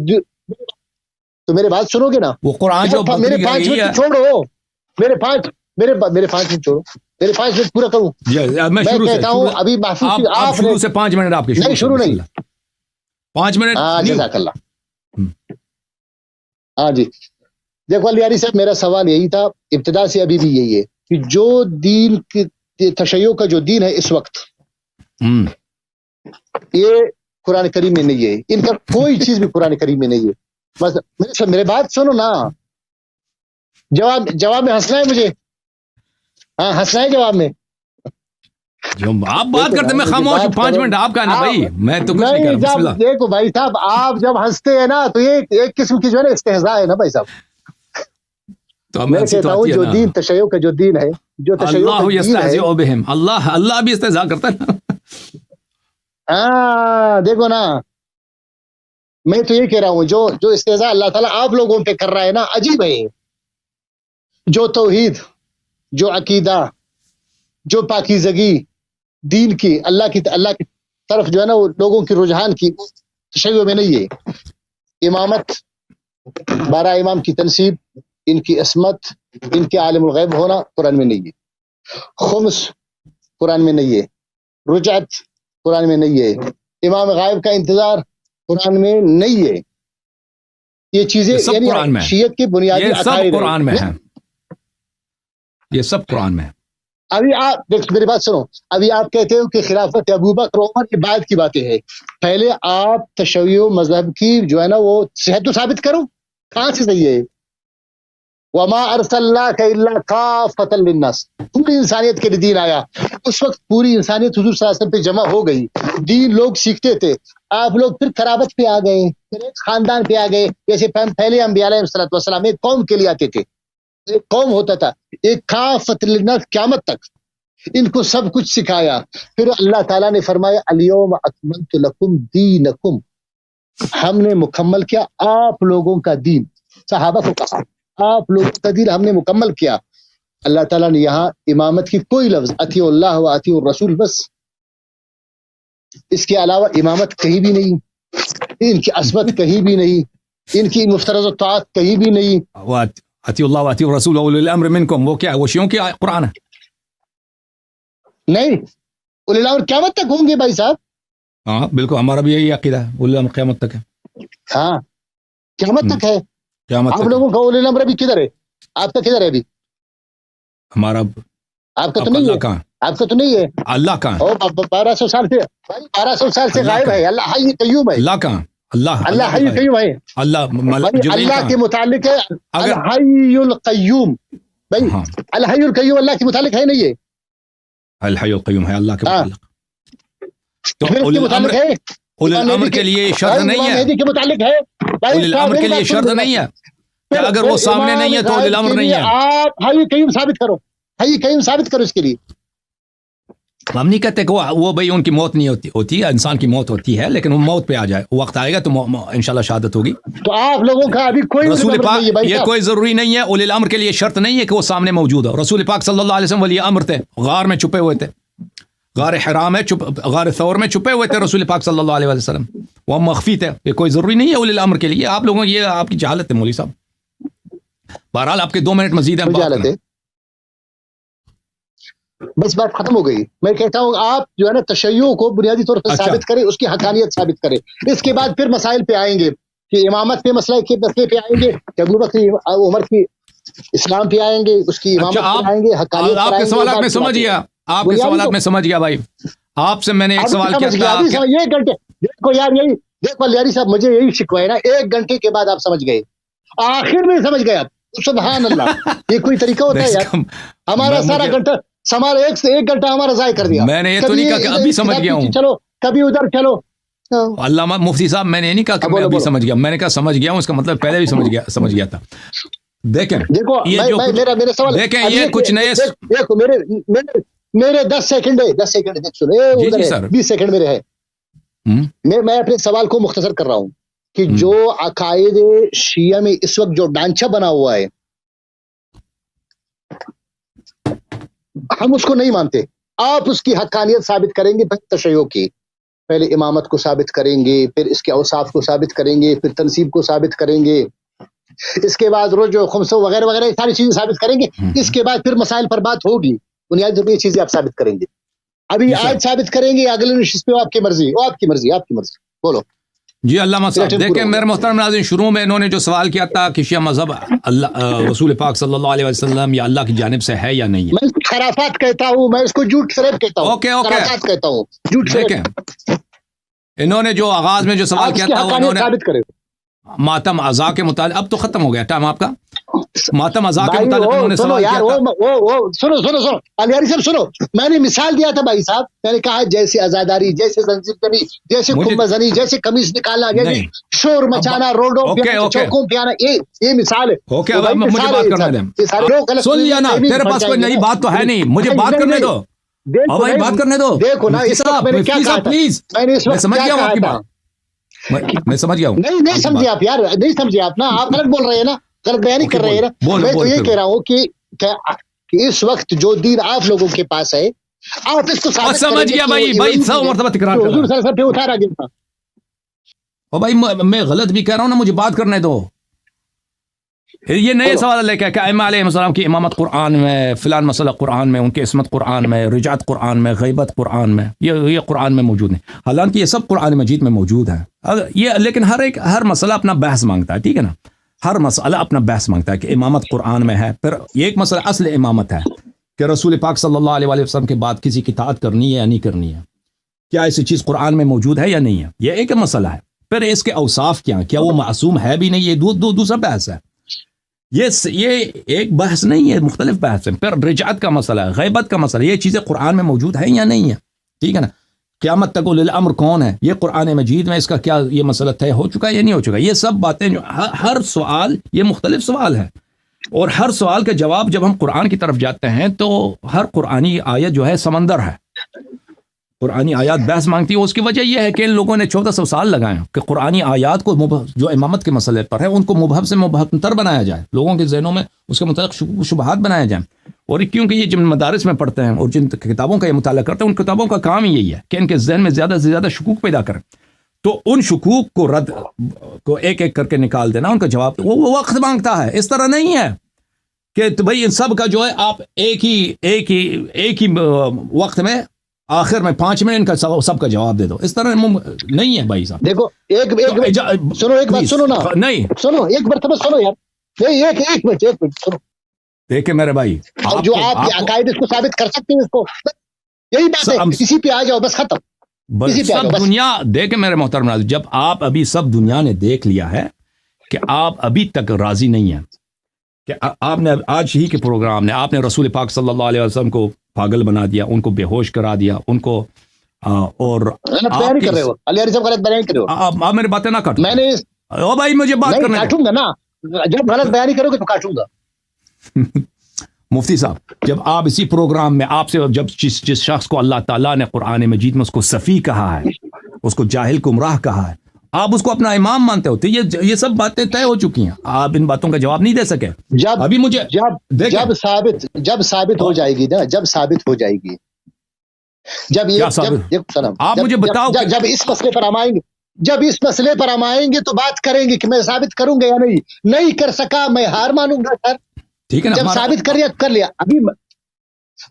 تو میرے بات سنو گے نا, وہ قرآن جو میرے 5 منٹ چھوڑو, میرے 5 منٹ چھوڑو, میرے 5 منٹ پورا کروں. میں کہتا ہوں ابھی محفوظ, آپ شروع سے 5 منٹ آپ کے, نہیں شروع نہیں, 5 منٹ. جزاک اللہ. ہاں جی, دیکھو لیاری صاحب، میرا سوال یہی تھا ابتدا سے، ابھی بھی یہی ہے کہ جو دین تشیع کا جو دین ہے اس وقت، یہ قرآن کریم میں نہیں ہے، ان کا کوئی چیز بھی قرآن کریم میں نہیں ہے. بس میرے بات سنو نا، جواب میں ہنسنا ہے مجھے، ہاں ہنسنا ہے جواب میں. جو آپ بات کرتے میں خاموش 5 منٹ آپ کا نا بھائی، میں تو کچھ نہیں کر رہا. دیکھو بھائی صاحب، آپ جب ہنستے ہیں نا تو یہ ایک قسم کی جو ہے نا استہزاء ہے نا بھائی صاحب. تو میں کہتا ہوں جو دین تشیع کا جو دین ہے، جو تشیع کا دین ہے، اللہ بھی استہزاء کرتا ہے. ہاں دیکھو نا، میں تو یہ کہہ رہا ہوں جو استہزاء اللہ تعالیٰ آپ لوگوں پہ کر رہا ہے نا، عجیب ہے. جو توحید، جو عقیدہ، جو پاکیزگی دین کی، اللہ کی طرف جو ہے نا وہ لوگوں کی رجحان کی تشیع میں نہیں ہے. امامت، 12 امام کی تنصیب، ان کی عصمت، ان کے عالم الغیب ہونا قرآن میں نہیں ہے. خمس قرآن میں نہیں ہے. رجعت قرآن میں نہیں ہے. امام غائب کا انتظار قرآن میں نہیں ہے. یہ چیزیں یعنی شیعت کے بنیادی عقائد قرآن میں ہیں، یہ سب قرآن میں ہے. ابھی آپ میری بات سنو، ابھی آپ کہتے ہو کہ خلافت ابوبکر عمر کی بعد کی باتیں ہیں. پہلے آپ تشیع مذہب کی جو ہے نا وہ صحت تو ثابت کرو، کہاں سے صحیح ہے؟ وما ارسلناک الا کافۃ للناس، پوری انسانیت کے لیے دین آیا. اس وقت پوری انسانیت حضور صلی اللہ علیہ وسلم پہ جمع ہو گئی، دین لوگ سیکھتے تھے. آپ لوگ پھر خرابت پہ آ گئے، پھر ایک خاندان پہ آ گئے. جیسے پہلے انبیاء علیہ السلام ایک قوم کے لیے آتے تھے، ایک قوم ہوتا تھا، ایک کافۃ للناس قیامت تک ان کو سب کچھ سکھایا. پھر اللہ تعالیٰ نے فرمایا الیوم اکملت لکم دینکم، ہم نے مکمل کیا آپ لوگوں کا دین. صحابہ کو کہا آپ لوگوں کا دین ہم نے مکمل کیا. اللہ تعالیٰ نے یہاں امامت کی کوئی لفظ، اطیعوا اللہ و اطیعوا الرسول، بس اس کے علاوہ امامت کہیں بھی نہیں، ان کی عصمت کہیں بھی نہیں، ان کی مفترض طاعت کہیں بھی نہیں. اطیعوا اللہ و اطیعوا الرسول واولی الامر منکم، وہ کیا، وہ شیعوں کی قرآن ہے؟ نہیں، اولی الامر قیامت تک ہوں گے بھائی صاحب. ہاں بالکل، ہمارا بھی یہی عقیدہ ہے، اولی الامر قیامت تک ہے. ہاں قیامت تک ہے. قیامت آپ لوگوں کا اولی الامر ابھی کدھر ہے؟ آپ کا کدھر ہے ابھی؟ ہمارا آپ کا تو نہیں ہے، آپ کا تو نہیں ہے. اللہ کہاں؟ 1200 سال سے 1200 سال سے غائب ہے. اللہ حی قیوم ہے. اللہ کہاں؟ اللہ حی قیوم ہے. اللہ کے متعلق ہے الحی القیوم. بھائی الحی القیوم اللہ کے متعلق ہے نہیں ہے؟ الحی القیوم ہے اللہ کے متعلق. تو اولی الامر ہے، اولی الامر کے لیے شرط نہیں ہے، مہدی کے متعلق ہے. اولی الامر کے لیے شرط نہیں ہے کہ اگر وہ سامنے نہیں ہے تو اولی الامر نہیں ہے. آپ حی قیوم ثابت کرو، حی قیوم ثابت کرو. اس کے لیے ہم نہیں کہتے کہ وہ بھائی ان کی موت نہیں ہوتی ہے، انسان کی موت ہوتی ہے، لیکن وہ موت پہ آ جائے، وقت آئے گا تو انشاءاللہ شہادت ہوگی. تو آپ لوگوں کا ابھی کوئی رسول پاک، یہ کوئی ضروری نہیں ہے، اولی الامر کے لیے شرط نہیں ہے کہ وہ سامنے موجود ہو. رسول پاک صلی اللہ علیہ وسلم ولی امر تھے، غار میں چھپے ہوئے تھے، غار حرام ہے، غار ثور میں چھپے ہوئے تھے رسول پاک صلی اللہ علیہ وسلم، وہ مخفی تھے. یہ کوئی ضروری نہیں ہے اولی الامر کے لیے. آپ لوگوں یہ آپ کی جہالت ہے مولوی صاحب. بہرحال آپ کے 2 منٹ مزید ہیں. بس بات ختم ہو گئی. میں کہتا ہوں آپ جو ہے نا تشیع کو بنیادی طور پر ثابت کریں، اس کی حقانیت ثابت کریں. اس کے بعد پھر مسائل پہ آئیں گے کہ امامت پہ مسئلہ کے مسئلے پہ آئیں گے، ابوبکر عمر کی اسلام پہ آئیں گے، اس کی امامت پہ آئیں گے، حقانیت. آپ کے سوالات میں سمجھ گیا، آپ کے سوالات میں سمجھ گیا بھائی. آپ سے میں نے ایک سوال کیا تھا. 1 گھنٹے دیکھو یار، یہی دیکھو لیاری صاحب، مجھے یہی شکوہ ہے نا، 1 گھنٹے کے بعد آپ سمجھ گئے، آخر میں سمجھ گئے آپ. سبحان اللہ، یہ کوئی طریقہ ہوتا ہے یار؟ ہمارا سارا گھنٹہ ہمارا 1 گھنٹہ ہمارا ضائع کر دیا. میں نے یہ تو نہیں کہا کہ ابھی سمجھ گیا ہوں، چلو کبھی ادھر چلو. علامہ مفتی صاحب، میں نے نہیں کہا کہ میں ابھی سمجھ گیا، میں نے کہا سمجھ گیا ہوں، اس کا مطلب پہلے بھی سمجھ گیا تھا. دیکھیں دیکھو میرا سوال، دیکھیں یہ کچھ نئے، دیکھو میرے 10 سیکنڈ ہے، 10 سیکنڈ دیکھ سنو، 20 سیکنڈ میرے ہے. میں اپنے سوال کو مختصر کر رہا ہوں کہ جو عقائد شیعہ میں اس وقت جو ڈھانچہ بنا ہوا ہے، ہم اس کو نہیں مانتے. آپ اس کی حقانیت ثابت کریں گے تشیع کی. پہلے امامت کو ثابت کریں گے، پھر اس کے اوصاف کو ثابت کریں گے، پھر تنصیب کو ثابت کریں گے، اس کے بعد روز و خمس وغیرہ وغیرہ ساری چیزیں ثابت کریں گے. اس کے بعد پھر مسائل پر بات ہوگی، بنیادی طور پر یہ چیزیں آپ ثابت کریں گے. ابھی آج ثابت کریں گے، اگلے نشست پہ آپ کی مرضی، آپ کی مرضی بولو. جی علامہ صاحب دیکھیں میرے محترم ناظرین، شروع میں انہوں نے جو سوال کیا تھا کہ شیعہ مذہب اللہ رسول پاک صلی اللہ علیہ وسلم یا اللہ کی جانب سے ہے یا نہیں ہے، میں اس کو خرافات کہتا ہوں، میں اس کو جھوٹ فریب کہتا ہوں، اوکے خرافات کہتا ہوں، جھوٹ فریب۔ دیکھیں انہوں نے جو آغاز میں جو سوال کیا تھا وہ انہوں نے ثابت کرے ماتم عزا کے متعلق، اب تو ختم ہو گیا ٹائم آپ کا، ماتم عزا کے متعلق انہوں نے سنو سوال کیا یار، سنو علیاری صاحب سنو، میں نے مثال دیا تھا بھائی صاحب، میں نے کہا جیسے ازاداری، جیسے زنجیر زنی، جیسے خمبہ زنی، جیسے قمیص نکالنا، جیسے شور مچانا، روڈوں پہ چوکوں پہ آنا، یہ مثال ہے۔ اوکے اب مجھے بات کرنے دیں، سن لیا نا، تیرے پاس کوئی نئی بات تو ہے نہیں، مجھے بات کرنے دو بھائی، بات کرنے دو۔ دیکھو نا اس وقت میں نے کیا کہا تھا، پلیز میں نے اس وقت سمجھ کیا گیا ہوں کہا آپ کی تھا، بات، میں سمجھ گیا ہوں۔ نہیں سمجھے آپ یار، نہیں سمجھے آپ نا، آپ غلط بول رہے ہیں نا، غلط بیانی کر رہے ہیں نا۔ میں تو یہ کہہ رہا ہوں کہ اس وقت جو دین آپ لوگوں کے پاس ہے، آپ اس کو ثابت سمجھ گیا بھائی، 100 مرتبہ تکرار کر حضور صلی اللہ علیہ وسلم پہ اتارا گیا تھا۔ او بھائی میں غلط بھی کہہ رہا ہوں نا، مجھے بات کرنے دو۔ یہ نئے سوال لے کے کہ ائمہ علیہ السلام کی امامت قرآن میں، فلان مسئلہ قرآن میں، ان کی عصمت قرآن میں، رجعت قرآن میں، غیبت قرآن میں، یہ قرآن میں موجود نہیں، حالانکہ یہ سب قرآن مجید میں موجود ہے یہ، لیکن ہر مسئلہ اپنا بحث مانگتا ہے، ٹھیک ہے نا، ہر مسئلہ اپنا بحث مانگتا ہے کہ امامت قرآن میں ہے، پھر یہ ایک مسئلہ اصل امامت ہے کہ رسول پاک صلی اللہ علیہ وآلہ وسلم کے بعد کسی کی اطاعت کرنی ہے یا نہیں کرنی ہے، کیا ایسی چیز قرآن میں موجود ہے یا نہیں ہے، یہ ایک مسئلہ ہے۔ پھر اس کے اوصاف کیا وہ معصوم ہے بھی نہیں، یہ دوسرا بحث ہے، یہ ایک بحث نہیں ہے، مختلف بحث ہے۔ پھر رجعت کا مسئلہ ہے، غیبت کا مسئلہ، یہ چیزیں قرآن میں موجود ہیں یا نہیں ہے، ٹھیک ہے نا، قیامت تک اولی الامر کون ہے، یہ قرآن مجید میں اس کا کیا یہ مسئلہ طے ہو چکا ہے یا نہیں ہو چکا، یہ سب باتیں جو ہر سوال یہ مختلف سوال ہے، اور ہر سوال کا جواب جب ہم قرآن کی طرف جاتے ہیں تو ہر قرآنی آیت جو ہے سمندر ہے، قرآنی آیات بحث مانگتی ہے۔ اس کی وجہ یہ ہے کہ ان لوگوں نے 1400 سال لگائے ہیں کہ قرآنی آیات کو جو امامت کے مسئلے پر ہے ان کو مبہم سے مبہمتر بنایا جائے، لوگوں کے ذہنوں میں اس کے متعلق شبہات بنائے جائیں، اور کیونکہ یہ جن مدارس میں پڑھتے ہیں اور جن کتابوں کا یہ مطالعہ کرتے ہیں، ان کتابوں کا کام ہی یہی ہے کہ ان کے ذہن میں زیادہ سے زیادہ شکوک پیدا کریں، تو ان شکوک کو رد کو ایک ایک کر کے نکال دینا، ان کا جواب وہ وقت مانگتا ہے۔ اس طرح نہیں ہے کہ بھائی ان سب کا جو ہے آپ ایک ہی وقت میں آخر میں 5 منٹ کا سب کا جواب دے دو، اس طرح نہیں ہے بھائی صاحب۔ دیکھو سنو ایک بات سنو نا، نہیں سنو ایک مرتبہ سنو یار، ایک منٹ سنو، دیکھیں میرے بھائی، جو آپ کے عقائد اس کو ثابت کر سکتے ہیں، اس کو یہی بات ہے، اسی پہ آ جاؤ بس ختم، سب دنیا دیکھیں میرے محترم ناظرین، جب آپ ابھی سب دنیا نے دیکھ لیا ہے کہ آپ ابھی تک راضی نہیں ہیں، کہ آپ نے آج ہی کے پروگرام نے آپ نے رسول پاک صلی اللہ علیہ وسلم کو پاگل بنا دیا، ان کو بے ہوش کرا دیا، ان کو اور آپ میری باتیں نہ کاٹو، میں نے او بھائی مجھے بات کرنے کاٹوں گا نا، جب غلط بیانی کرو گے تو کاٹوں گا۔ مفتی صاحب جب آپ اسی پروگرام میں آپ سے جب جس شخص کو اللہ تعالیٰ نے قرآن مجید میں اس کو صفی کہا ہے، اس کو جاہل گمراہ کہا ہے، آپ اس کو اپنا امام مانتے ہوتے، یہ سب باتیں طے ہو چکی ہیں، آپ ان باتوں کا جواب نہیں دے سکے۔ ابھی مجھے جب ثابت ہو جائے گی نا، جب ثابت ہو جائے گی، آپ مجھے بتاؤ، جب اس مسئلے پر ہم آئیں گے تو بات کریں گے کہ میں ثابت کروں گا یا نہیں کر سکا میں ہار مانوں گا سر، ٹھیک ہے نا، جب ثابت کر لیا۔ ابھی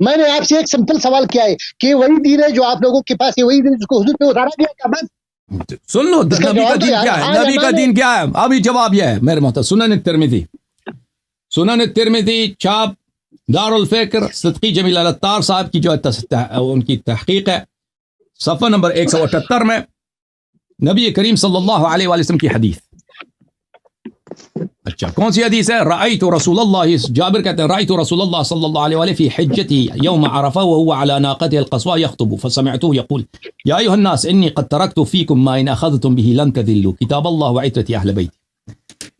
میں نے آپ سے ایک سمپل سوال کیا ہے کہ وہی دین ہے جو آپ لوگوں کے پاس ہے، وہی دین جس کو حضور پہ اتارا گیا کیا؟ بس سن لو نبی کا دین کیا ہے، نبی کا دین کیا ہے، ابھی جواب یہ ہے میرے محترم۔ سنن ترمذی چھاپ دار الفکر صدقی جمیل العطار صاحب کی جو ان کی تحقیق ہے، صفحہ نمبر 178 میں نبی کریم صلی اللہ علیہ وآلہ وسلم کی حدیث۔ اچھا کون سی حدیث ہے؟ رأیت رسول اللہ، جابر کہتے ہیں رأیت رسول اللہ صلی اللہ علیہ وآلہ فی حجته یوم عرفہ وهو على ناقته القصواء يخطب فسمعته يقول یا ایها الناس انی قد ترکت فیکم ما ان اخذتم به لن تذلوا کتاب اللہ وعترتی اہل بیت۔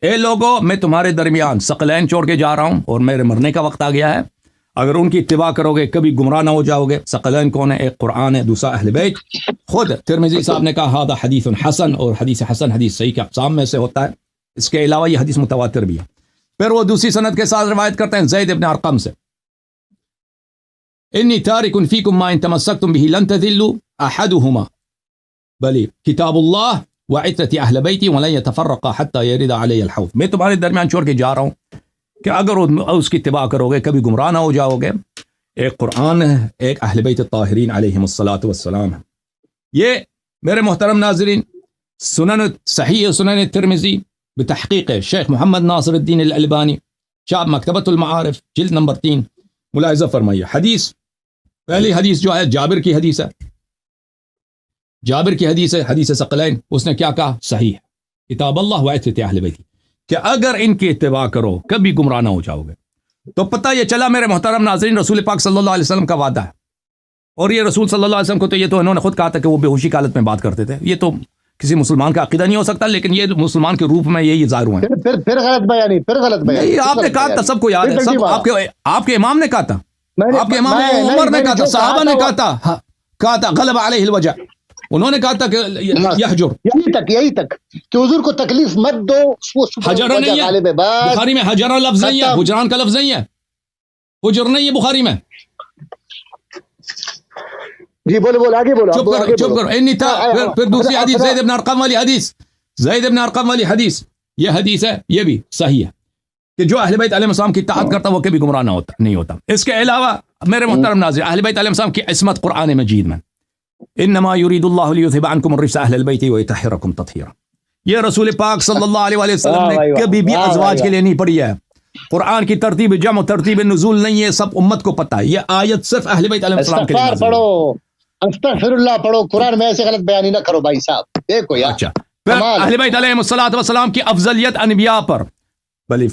اے لوگو میں تمہارے درمیان ثقلین چھوڑ کے جا رہا ہوں اور میرے مرنے کا وقت آ گیا ہے، اگر ان کی اتباع کرو گے کبھی گمراہ نہ ہو جاؤ گے۔ ثقلین کون ہے؟ ایک قرآن ہے، دوسرا اہل بیت۔ خود ترمذی صاحب نے کہا ھذا حدیث حسن، اور حدیث حسن حدیث صحیح کے اقسام میں سے ہوتا ہے، اس کے علاوہ یہ حدیث متواتر بھی ہے۔ پھر وہ دوسری سند کے ساتھ روایت کرتے ہیں زید ابن ارقم سے، انی تارک فیکم ما ان تمسکتم به لن تذلوا احدهما بلی کتاب اللہ وعترتی اہل بیتی ولن يتفرقا حتی یرد علی الحوض۔ میں تمہارے درمیان چھوڑ کے جا رہا ہوں کہ اگر اس کی اتباع کرو گے کبھی گمراہ نہ ہو جاؤ گے۔ ایک قرآن ہے، ایک اہل بیت الطاہرین علیہم الصلاۃ والسلام ہے۔ یہ میرے محترم ناظرین سنن صحیح سنن ترمذی بتحقیق شیخ محمد ناصر الدین الالبانی، چاپ مکتبۃ المعارف جلد نمبر 3، ملاحظہ فرمائیے حدیث، پہلی حدیث جو ہے جابر کی حدیث ہے، جابر کی حدیث ہے، حدیث ثقلین، اس نے کیا کہا؟ صحیح ہے، کتاب اللہ و اتباع اہل بیت، کہ اگر ان کی اتباع کرو کبھی گمراہ نہ ہو جاؤ گے۔ تو پتہ یہ چلا میرے محترم ناظرین، رسول پاک صلی اللہ علیہ وسلم کا وعدہ ہے، اور یہ رسول صلی اللہ علیہ وسلم کو تو یہ تو انہوں نے خود کہا تھا کہ وہ بے ہوشی کی حالت میں بات کرتے تھے، یہ تو کسی مسلمان کا عقیدہ نہیں ہو سکتا، لیکن یہ مسلمان کے روپ میں یہی ظاہر ہوئے ہیں۔ پھر غلط بیانی، پھر غلط بیانی، آپ نے کہا تھا، سب کو یاد ہے، سب آپ کے امام نے کہا تھا، آپ کے امام عمر نے کہا تھا، صحابہ نے کہا تھا غلب علیہ الوجع، انہوں نے کہا تھا کہ یحجر، یہی تک کہ حضور کو تکلیف مت دو، حجرہ نہیں ہے بخاری میں، حجرہ لفظ نہیں ہے، حجران کا لفظ نہیں ہے، حجر نہیں ہے بخاری میں۔ جی بولو آگے بولو، چپ کرو انی تھا۔ پھر دوسری حدیث زید بن ارقم والی حدیث، زید بن ارقم والی حدیث، یہ حدیث ہے، یہ بھی صحیح ہے کہ جو اہل بیت علیہ السلام کی اطاعت کرتا وہ کبھی گمراہ نہیں ہوتا۔ اس کے علاوہ میرے محترم ناظرین، اہل بیت علیہ السلام کی عصمت قرآن مجید میں، انما یرید اللہ لیذھب عنکم الرجس اہل البیت ویطہرکم تطہیرا، یہ رسول پاک صلی اللہ علیہ وسلم نے کبھی بھی ازواج کے لیے نہیں پڑھی ہے۔ قرآن کی ترتیب جمع ترتیب نزول نہیں ہے، سب امت کو پتہ ہے، یہ آیت صرف اہل بیت علیہ السلام کے لیے پڑھو، استغفر اللہ پڑھو، قرآن میں ایسے غلط بیانی نہ کرو بھائی صاحب، دیکھو یار۔ اچھا، پھر اہل بیت علیہ السلام کی افضلیت انبیاء پر، بل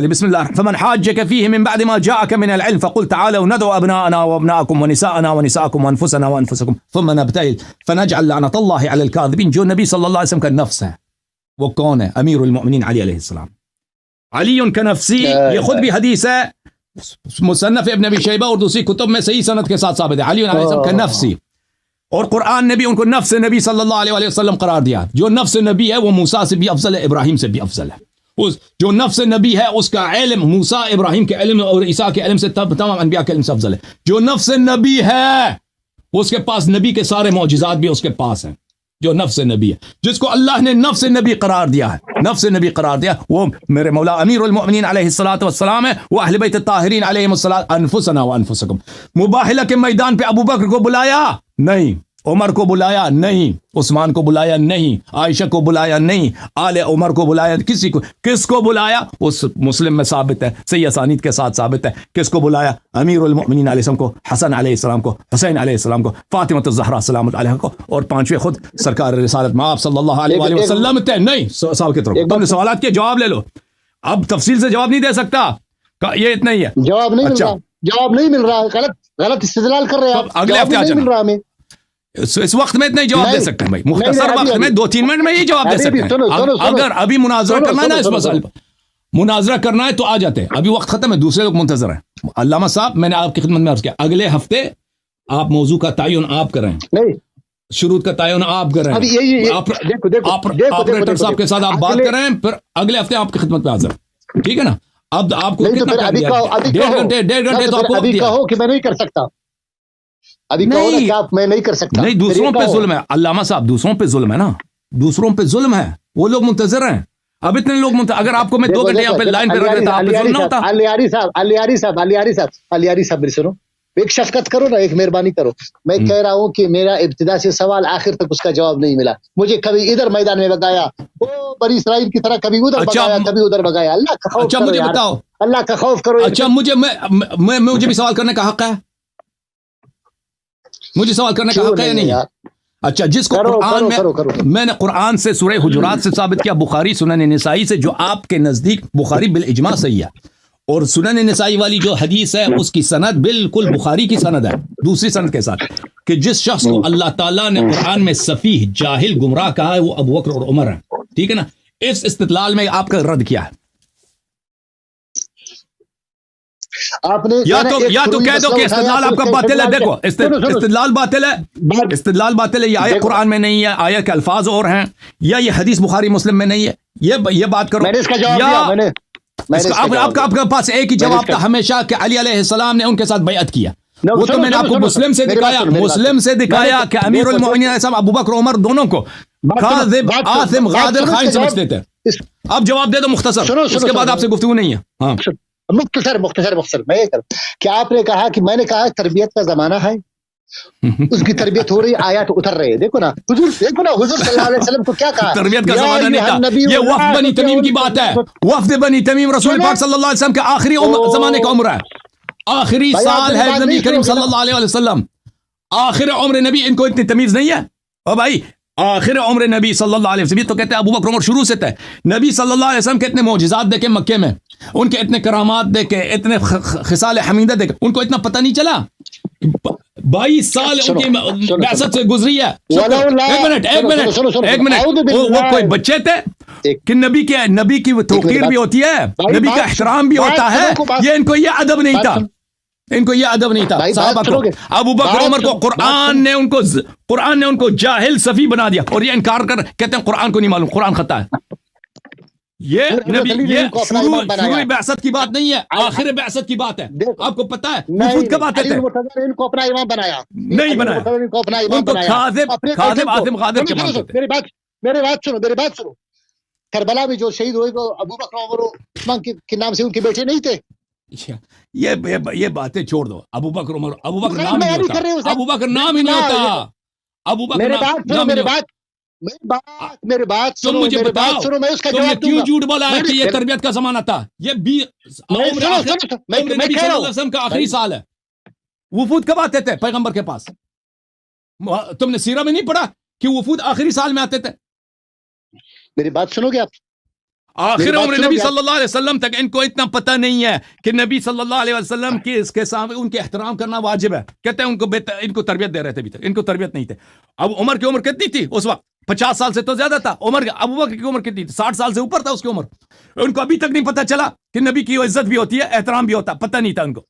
بسم الله، فمن حاجك فيه من بعد ما جاءك من العلم فقل تعالوا ندعو أبناءنا وأبناءكم ونساءنا ونساءكم وأنفسنا وأنفسكم ثم نبتهل فنجعل لعنة الله على الكاذبين۔ جو نبی صلی اللہ علیہ وسلم کا نفس ہے وہ کون ہے؟ امیر المؤمنین علی علیہ السلام، علی کا نفسی، یہ خود بھی حدیث ہے مصنف ابن ابی شیبہ اور دوسری کتب میں صحیح سند کے ساتھ ثابت ہے، علی علیہ السلام کا نفسی، اور قرآن نے بھی ان کو نفس نبی صلی اللہ علیہ وسلم قرار دیا۔ جو نفس نبی ہے وہ موسیٰ سے بھی افضل ہے، ابراہیم سے بھی افضل ہے۔ جو نفس نبی ہے اس کا علم موسیٰ ابراہیم کے علم اور عیسیٰ کے علم سے تمام انبیاء کے علم سے افضل ہے۔ جو نفس نبی ہے اس کے پاس نبی کے سارے معجزات بھی اس کے پاس ہیں، جو نفس نبی ہے، جس کو اللہ نے نفس نبی قرار دیا ہے، نفس نبی قرار دیا، وہ میرے مولا امیر المؤمنین علیہ الصلوۃ والسلام ہے، وہ اہل بیت الطاہرین علیہم الصلوۃ، انفسنا وانفسکم۔ مباہلہ کے میدان پہ ابو بکر کو بلایا نہیں، عمر کو بلایا نہیں، عثمان کو بلایا نہیں، عائشہ کو بلایا نہیں، آل عمر کو بلایا، کسی کو، کس کو بلایا؟ اس مسلم میں ثابت ہے، صحیح اسانید کے ساتھ ثابت ہے، کس کو بلایا؟ امیر المؤمنین علیہ السلام کو، حسن علیہ السلام کو، حسین علیہ السلام کو، فاطمہ الزہرا سلام علیہا کو، اور پانچویں خود سرکار رسالت مآب صلی اللہ علیہ وآلہ وسلم تھے۔ نہیں صاحب کی طرف تم نے سوالات کے جواب لے لو، اب تفصیل سے جواب نہیں دے سکتا، یہ اتنا ہی ہے، جواب نہیں مل رہا، جواب نہیں مل رہا، غلط استدلال کر رہے ہیں، اگلے ہفتے آ جانا، اس وقت میں اتنا ہی جواب دے سکتے ہیں بھائی، مختصر وقت میں 2-3 منٹ میں ہی جواب دے سکتے ہیں۔ اگر ابھی مناظرہ کرنا ہے نا اس مسئلے پر، مناظرہ کرنا ہے تو آ جاتے ہیں، ابھی وقت ختم ہے، دوسرے لوگ منتظر ہیں۔ علامہ صاحب میں نے آپ کی خدمت میں عرض کیا، اگلے ہفتے آپ موضوع کا تعین آپ کریں، شروط کا تعین آپ کریں، آپریٹر صاحب کے ساتھ آپ بات کریں، پھر اگلے ہفتے آپ کی خدمت میں حاضر، ٹھیک ہے نا؟ اب آپ کو کتنا 1.5 گھنٹے تو آپ کو کہو کہ میں نہیں کر سکتا، ابھی نہیں، میں نہیں کر سکتا، نہیں، دوسروں پہ ظلم ہے علامہ صاحب، دوسروں پہ ظلم ہے نا، دوسروں پہ ظلم ہے، وہ لوگ منتظر ہیں، اب اتنے لوگ اگر آپ کو میں 2 گھنٹے یہاں پہ لائن پہ رکھ دیتا آپ پہ ظلم نہ ہوتا۔ علیاری صاحب میری سنو، ایک شفقت کرو نا، ایک مہربانی کرو، میں کہہ رہا ہوں کہ میرا ابتدا سے سوال آخر تک اس کا جواب نہیں ملا، مجھے کبھی ادھر میدان میں بگایا، وہ بنی اسرائیل کی طرح کبھی ادھر بگایا، کبھی ادھر بگایا، اللہ کا خوف کرو، مجھے بتاؤ، اللہ کا خوف کرو۔ اچھا مجھے بھی سوال کرنے کا حق ہے، مجھے سوال کرنے کا حق ہے یا نہیں؟ اچھا، جس کو قرآن میں نے قرآن سے سورہ حجرات سے ثابت کیا، بخاری سنن نسائی سے، جو آپ کے نزدیک بخاری بالاجماع صحیح ہے، اور سنن نسائی والی جو حدیث ہے اس کی سند بالکل بخاری کی سند ہے، دوسری سند کے ساتھ، کہ جس شخص کو اللہ تعالیٰ نے قرآن میں سفیہ، جاہل، گمراہ کہا ہے وہ ابو بکر اور عمر ہیں، ٹھیک ہے نا؟ اس استدلال میں آپ کا رد کیا ہے؟ آپ نے یا تو کہہ دو کہ استدلال آپ کا باطل ہے، دیکھو استدلال باطل ہے، استدلال باطل ہے، یہ آیت قرآن میں نہیں ہے، آیت کے الفاظ اور ہیں، یا یہ حدیث بخاری مسلم میں نہیں ہے، یہ بات کرو۔ میں نے اس کا جواب دیا، آپ کا پاس ایک ہی جواب تھا ہمشہ کہ علی علیہ السلام نے ان کے ساتھ بیعت کیا، وہ تو میں نے آپ کو مسلم سے دکھایا کہ امیر المؤمنین علیہ السلام ابو بکر عمر دونوں کو کاذب، آثم، غادر، خائن سمجھتے تھے۔ اب جواب دے دو مختصر، اس کے بعد آپ سے گفتگو نہیں ہے۔ ہاں مختصر میں یہ کروں کہ آپ نے کہا کہ میں نے کہا تربیت کا زمانہ ہے، اس کی تربیت ہو رہی, آیات اتر رہے ہیں. دیکھو نا حضور صلی اللہ علیہ وسلم کو کیا کہا, تربیت کا زمانہ نہیں تھا, یہ وفد بنی تمیم کی بات ہے. وفد بنی تمیم رسول پاک صلی اللہ علیہ وسلم کے آخری زمانے کا عمر ہے, آخری سال ہے نبی کریم صلی اللہ علیہ وسلم, آخر عمر نبی. ان کو اتنی تمیز نہیں ہے او بھائی. آخر عمر نبی صلی اللہ علیہ وسلم, تو کہتے ہیں ابو بکر عمر شروع سے تھے. نبی صلی اللہ علیہ وسلم کے اتنے معجزات دیکھے مکے میں, ان کے اتنے کرامات دیکھے, اتنے خصال حمیدہ دیکھے, ان کو اتنا پتہ نہیں چلا. 22 سال ان کی بعثت سے گزری ہے. ایک منٹ, وہ کوئی بچے تھے کہ نبی کی توقیر بھی ہوتی ہے, نبی کا احترام بھی ہوتا ہے. یہ ان کو یہ ادب نہیں تھا, ان کو یہ ادب نہیں تھا. صحابہ کو, ابو بکر عمر کو قرآن نے ان کو جاہل صفی بنا دیا, اور یہ انکار کر کہتے ہیں قرآن کو نہیں معلوم, قرآن خطا ہے. یہ نبی, یہ شروع بعثت کی بات نہیں ہے, آخر بعثت کی بات ہے. آپ کو پتا ہے وفود کب آتے تھے؟ ان کو اپنا امام بنایا نہیں بنایا, ان کو اپنا امام بنایا. خاذب آدم غادر کے مانتے تھے. میری بات سنو. کربلا میں جو شہید ہوئے وہ ابو بکر عمر عثمان کے نام سے ان کے بیٹے نہیں تھے. یہ باتیں چھوڑ دو. ابو بکر نام نہیں ہوتا, ابو بکر نام ہی نہیں ہوتا. ابو بکر میرے بات تم مجھے بتاؤ, تم نے کیوں جھوٹ بولا ہے کہ یہ تربیت کا زمانہ تھا؟ یہ عمر نبی صلی اللہ علیہ وسلم کا آخری سال ہے. وفود کب آتے تھے پیغمبر کے پاس؟ تم نے سیرہ میں نہیں پڑھا کہ وفود آخری سال میں آتے تھے؟ میری بات سنو گے آپ؟ آخر عمر نبی صلی اللہ علیہ وسلم تک ان کو اتنا پتہ نہیں ہے کہ نبی صلی اللہ علیہ وسلم کی اس کے سامنے ان کے احترام کرنا واجب ہے. کہتے ہیں ان کو تربیت دے رہے تھے, ابھی تک ان کو تربیت نہیں تھے. اب عمر کی عمر کتنی تھی اس وقت؟ 50 سال سے تو زیادہ تھا. ابو بکر کی عمر کتنی تھی؟ 60 سال سے اوپر تھا اس کی عمر. ان کو ابھی تک نہیں پتہ چلا کہ نبی کی عزت بھی ہوتی ہے, احترام بھی ہوتا, پتہ نہیں تھا ان کو.